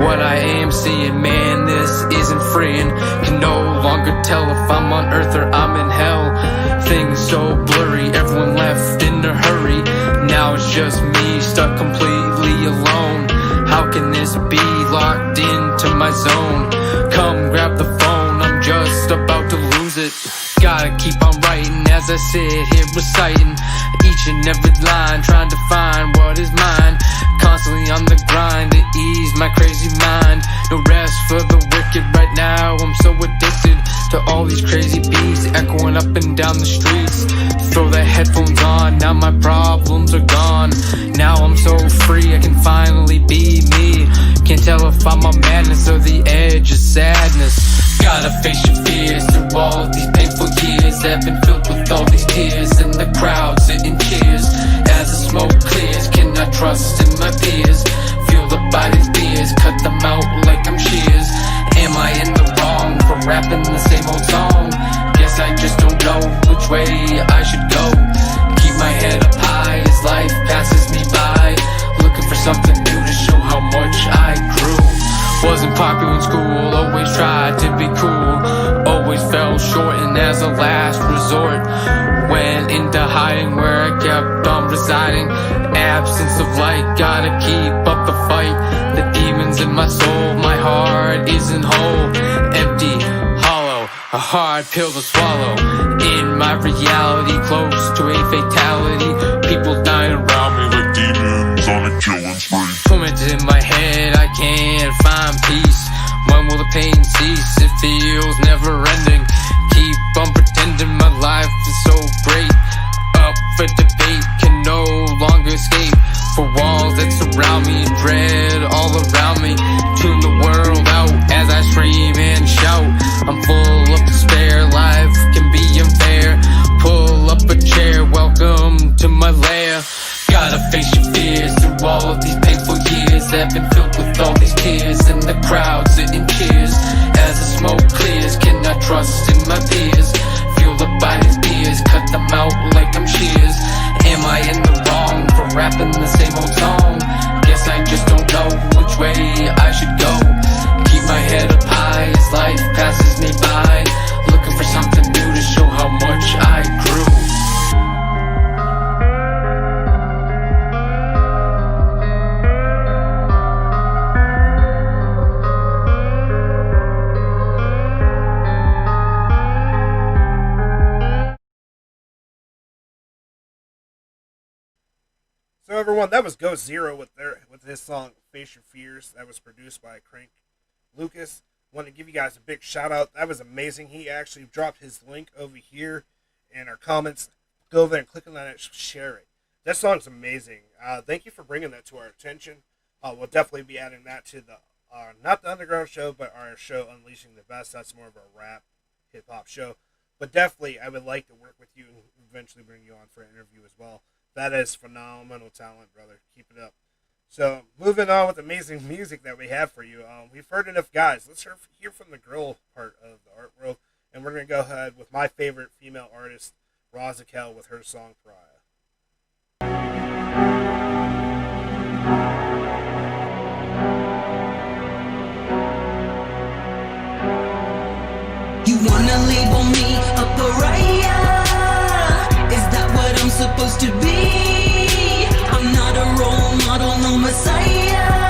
what I am seeing. Man, this isn't freeing. Can no longer tell if I'm on earth or I'm in hell. Things so blurry, everyone left in a hurry. Now it's just me, stuck completely alone. How can this be? Locked into my zone. Come grab the phone, I'm just about to lose it. Gotta keep on writing as I sit here reciting each and every line, trying to find what is mine. Constantly on the grind to ease my crazy mind. No rest for the wicked right now, I'm so addicted to all these crazy beats echoing up and down the streets. Throw the headphones on, now my problems are gone. Now I'm so free, I can finally be me. Can't tell if I'm on madness or the edge of sadness. Gotta face your fears through all of these painful years. I've been filled with all these tears and the crowd sitting cheers. As the smoke clears, cannot trust in my peers. Fueled up by these beers, cut them out like I'm shears. Am I in the wrong for rapping the same old song? Guess I just don't know which way I should go. Keep my head up high as life passes me by. Looking for something new to show how much I grew. Wasn't popular in school, always tried to be cool. Always fell short and as a last resort went into hiding where I kept on residing. Absence of light, gotta keep up the fight. The demons in my soul, my heart isn't whole. Empty, hollow, a hard pill to swallow. In my reality, close to a fatality. People dying around me like demons on a killing spree. Tormented in my head, I can't find peace. When will the pain cease? It feels never ending. Keep on pretending my life is so great. Up for debate, can no longer escape. For walls that surround me, dread all around me. Tune the world out as I scream and shout. I'm full of despair, life can be unfair. Pull up a chair, welcome to my lair. Gotta face your fears through all of these painful years. I've been filled with all these tears and the crowd sitting cheers. As the smoke clears, cannot trust in my peers. Fueled up by these beers, cut them out like I'm shears. Am I in the wrong for rapping the same old song? Guess I just don't know which way I should go. Keep my head up high So everyone, that was Go Zero with his song Face Your Fears. That was produced by Crank Lucas. Want to give you guys a big shout out. That was amazing. He actually dropped his link over here in our comments. Go over there and click on that and share it. That song's amazing. Thank you for bringing that to our attention. We'll definitely be adding that to the not the underground show, but our show Unleashing the Best. That's more of a rap hip hop show. But definitely, I would like to work with you and eventually bring you on for an interview as well. That is phenomenal talent, brother. Keep it up. So, moving on with amazing music that we have for you. We've heard enough guys. Let's hear from the girl part of the art world. And we're going to go ahead with my favorite female artist, Rosakel, with her song Pariah. You wanna label me a pariah? Is that what I'm supposed to be? I'm not a role model, no messiah.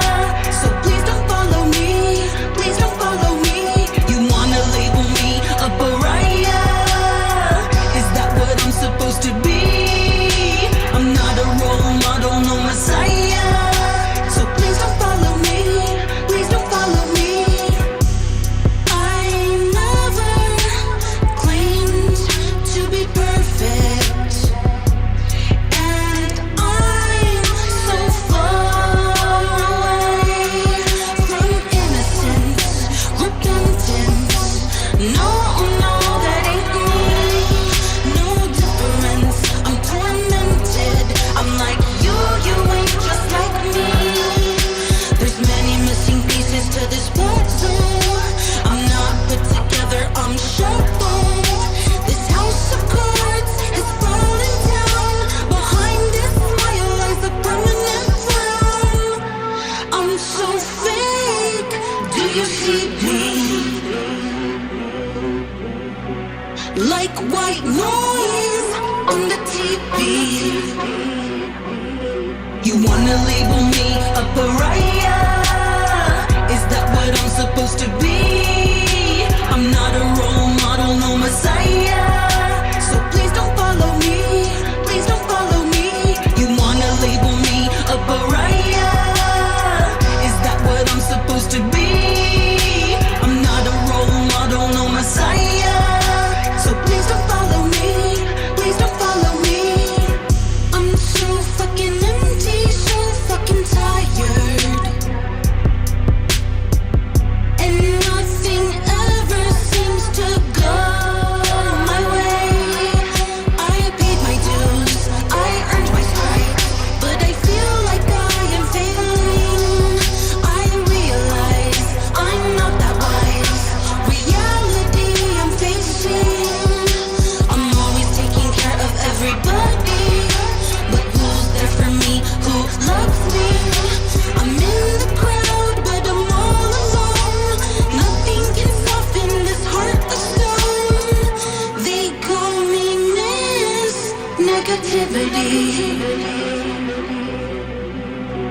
So please don't follow me, please don't follow me. You wanna label me a pariah? Is that what I'm supposed to be? I'm not a role model, no messiah. So please don't follow me, please don't follow me. Like white noise on the TV. You wanna label me a pariah? Is that what I'm supposed to be? I'm not a role model, no messiah. So please don't follow me, please don't follow me. You wanna label me a pariah? Is that what I'm supposed to be? I'm not a role model, no messiah. So please don't follow me, please don't follow me. I'm so fucking empty, so fucking tired. And nothing ever seems to go my way. I paid my dues, I earned my stripes, but I feel like I am failing. I realize I'm not that wise. Reality I'm facing. Everybody, but who's there for me? Who loves me? I'm in the crowd, but I'm all alone. Nothing can soften this heart of stone. They call me Miss Negativity.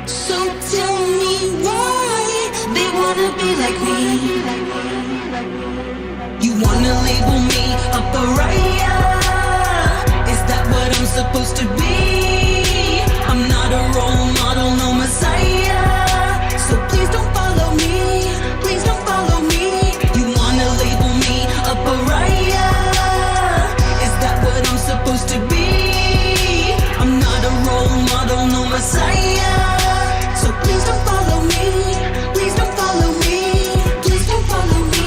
So tell me why they wanna be like me. You wanna label me a pariah? What I'm supposed to be. I'm not a role model, no messiah. So please don't follow me, please don't follow me. You wanna label me a pariah? Is that what I'm supposed to be? I'm not a role model, no messiah. So please don't follow me, please don't follow me. Please don't follow me,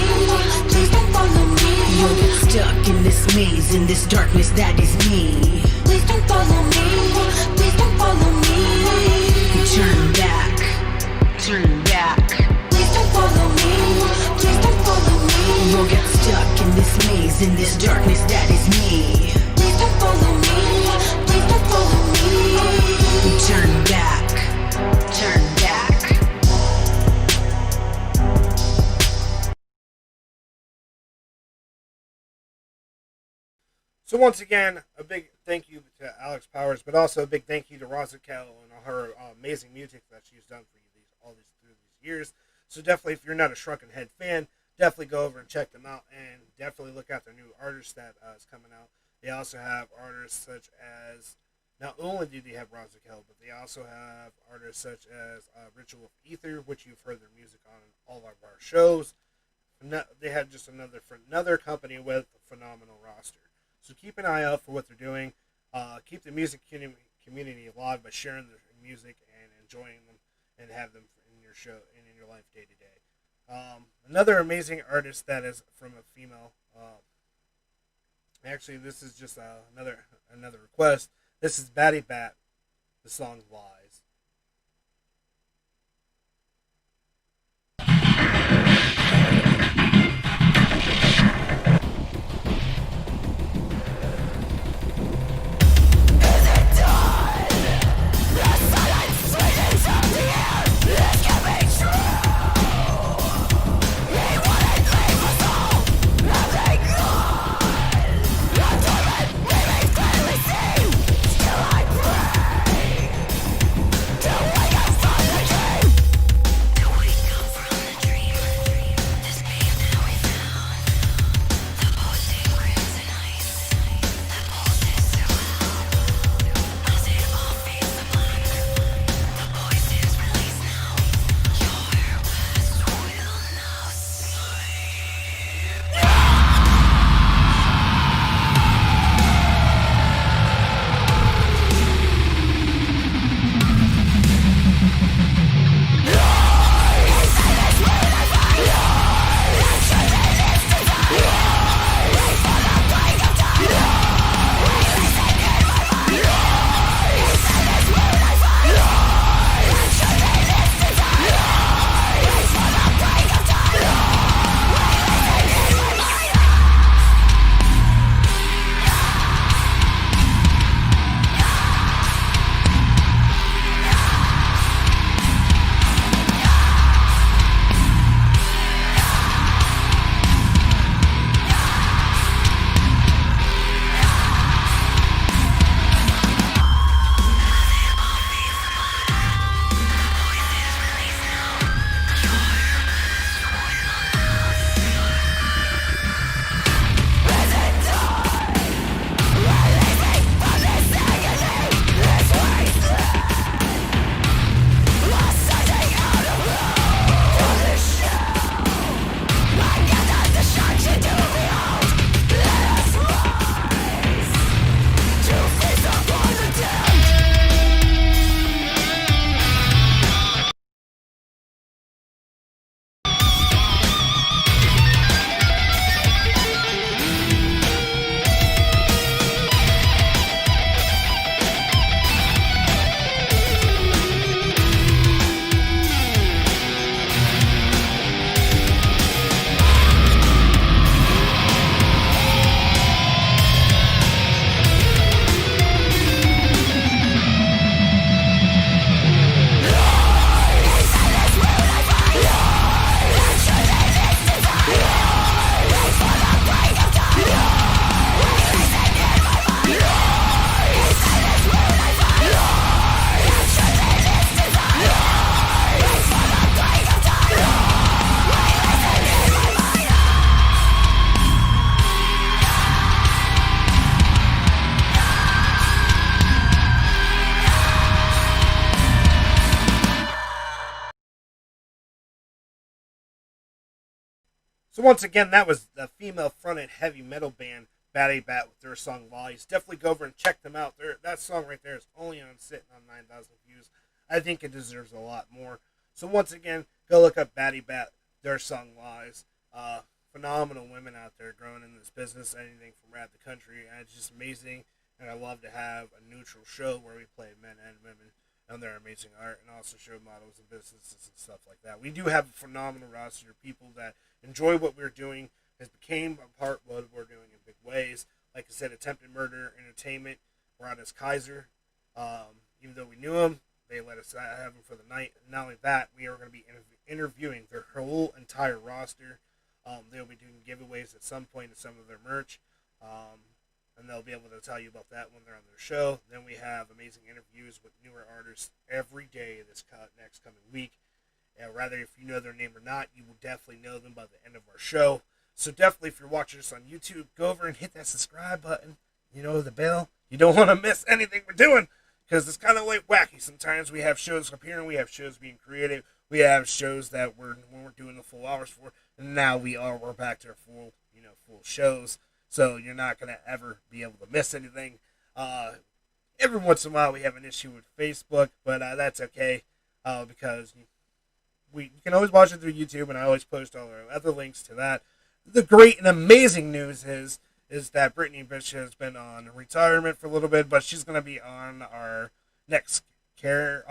please don't follow me. You'll get stuck in this maze, in this darkness that is me. Please don't follow me, please don't follow me. Turn back, turn back. Please don't follow me, please don't follow me. You'll get stuck in this maze, in this darkness that is me. Please don't follow me, please don't follow me. Turn back, turn back. So once again, a big thank you to Alex Powers, but also a big thank you to Rosakel and all her amazing music that she's done for you through these years. So definitely, if you're not a Shrunken Head fan, definitely go over and check them out, and definitely look out their new artists that is coming out. They also have artists such as Not only do they have Razakel, but they also have artists such as Ritual of Ether, which you've heard their music on all of our shows. They have just another company with a phenomenal roster. So keep an eye out for what they're doing. Keep the music community alive by sharing their music and enjoying them, and have them in your show and in your life day to day. Another amazing artist that is from a female. Actually, this is just another request. This is Batty Bat. The song Lies. So once again, that was the female-fronted heavy metal band Batty Bat with their song Lies. Definitely go over and check them out. That song right there is only sitting on 9,000 views. I think it deserves a lot more. So once again, go look up Batty Bat, their song Lies. Phenomenal women out there growing in this business, anything from rap to country, and it's just amazing. And I love to have a neutral show where we play men and women and their amazing art, and also show models and businesses and stuff like that. We do have a phenomenal roster of people that enjoy what we're doing, has became a part of what we're doing in big ways. Like I said, Attempted Murder Entertainment, we're out as Kaiser. Even though we knew him, they let us have him for the night. And not only that, we are going to be interviewing their whole entire roster. They'll be doing giveaways at some point of some of their merch. And they'll be able to tell you about that when they're on their show. Then we have amazing interviews with newer artists every day this next coming week. Rather, if you know their name or not, you will definitely know them by the end of our show. So definitely, if you're watching us on YouTube, go over and hit that subscribe button. you know the bell. You don't want to miss anything we're doing because it's kind of like wacky. Sometimes we have shows appearing, we have shows being created, we have shows that we're doing the full hours for, and now we're back to our full shows. So you're not gonna ever be able to miss anything. Every once in a while we have an issue with Facebook, but that's okay because you can always watch it through YouTube, and I always post all our other links to that. The great and amazing news is that Brittany Bitch has been on retirement for a little bit, but she's going to be on our next Karen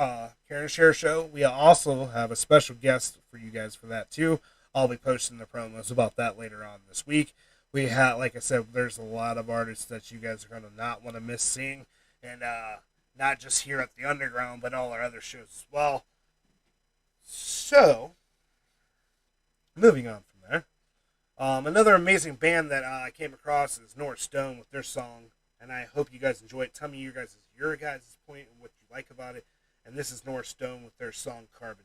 Share show. We also have a special guest for you guys for that too. I'll be posting the promos about that later on this week. We have, like I said, there's a lot of artists that you guys are going to not want to miss seeing, and not just here at the Underground, but all our other shows as well. So, moving on from there. Another amazing band that I came across is North Stone with their song, and I hope you guys enjoy it. Tell me your guys' point and what you like about it. And this is North Stone with their song Carbon Lung.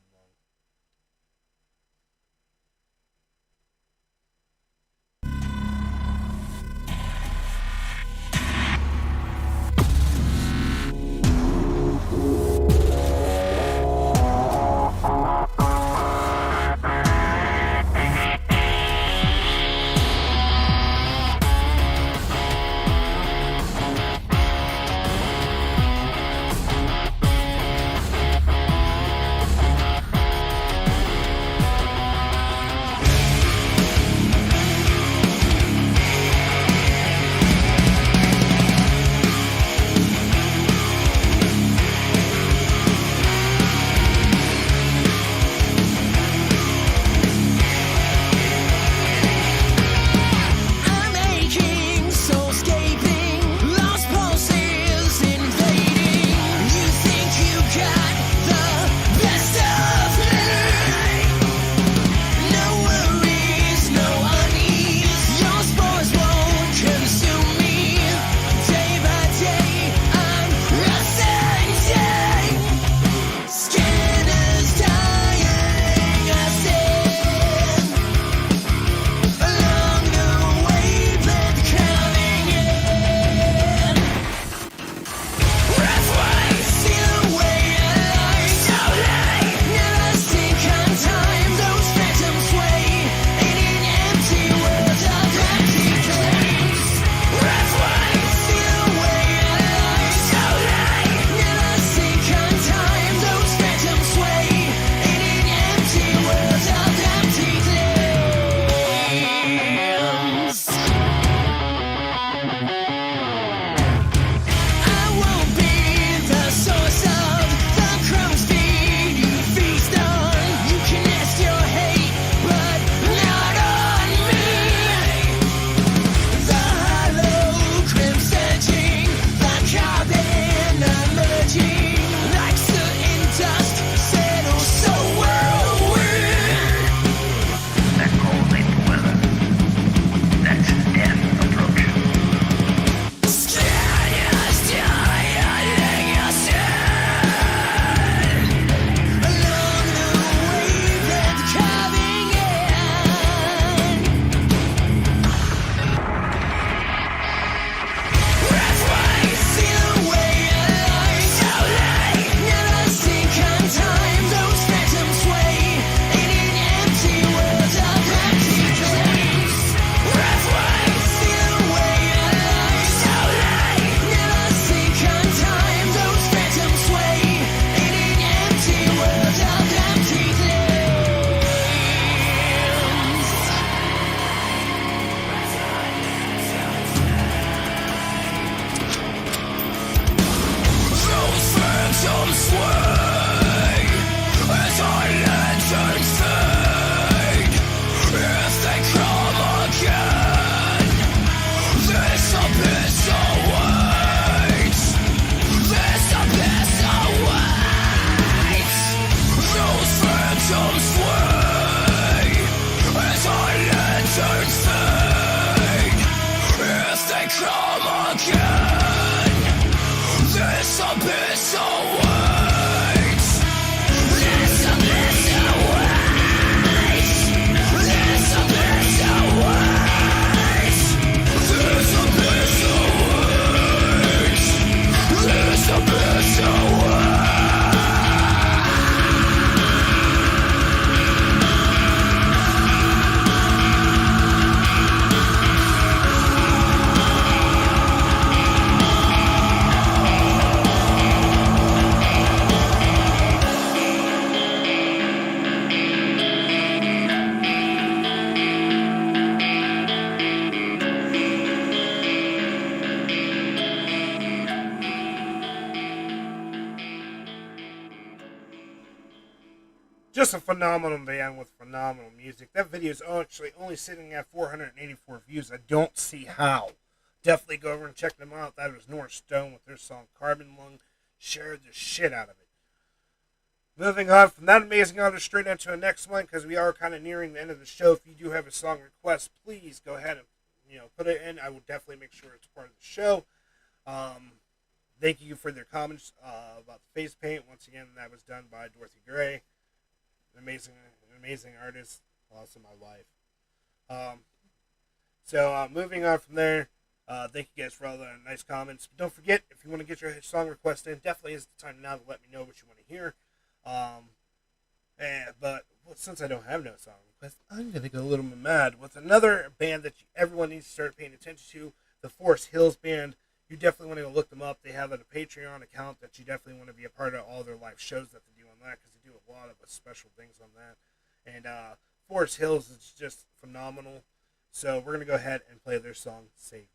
just a phenomenal band with phenomenal music. That video is actually only sitting at 484 views. I don't see how. Definitely go over and check them out. That was North Stone with their song Carbon Lung. Shared the shit out of it. Moving on from that amazing artist straight into the next one, because we are kind of nearing the end of the show. If you do have a song request, please go ahead and put it in. I will definitely make sure it's part of the show. Thank you for their comments about the face paint. Once again, that was done by Dorothy Gray. An amazing artist. Also my wife. So moving on from there, thank you guys for all the nice comments. But don't forget, if you want to get your song request in, definitely is the time now to let me know what you want to hear. But since I don't have no song request, I'm going to go a little bit mad with another band that everyone needs to start paying attention to, the Forest Hills Band. You definitely want to go look them up. They have a Patreon account that you definitely want to be a part of all their live shows that they do on that, because they do a lot of special things on that. And Forest Hills is just phenomenal. So we're going to go ahead and play their song, Save Me.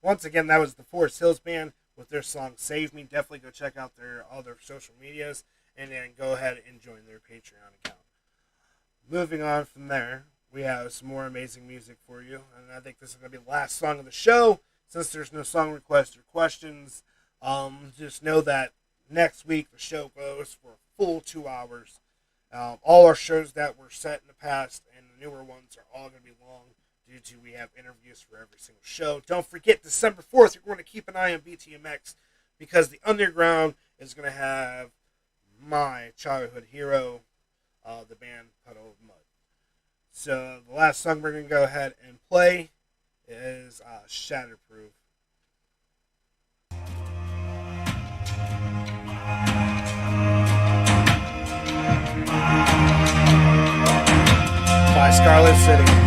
Once again, that was the Forest Hills Band with their song Save Me. Definitely go check out all their social medias, and then go ahead and join their Patreon account. Moving on from there, we have some more amazing music for you, and I think this is going to be the last song of the show. Since there's no song requests or questions, just know that next week the show goes for a full 2 hours. All our shows that were set in the past and the newer ones are all going to be long due to we have interviews for every single show. Don't forget, December 4th, you're going to keep an eye on BTMX because the Underground is going to have my childhood hero, the band Puddle of Mud. So the last song we're going to go ahead and play is Shatterproof. By Scarlet City.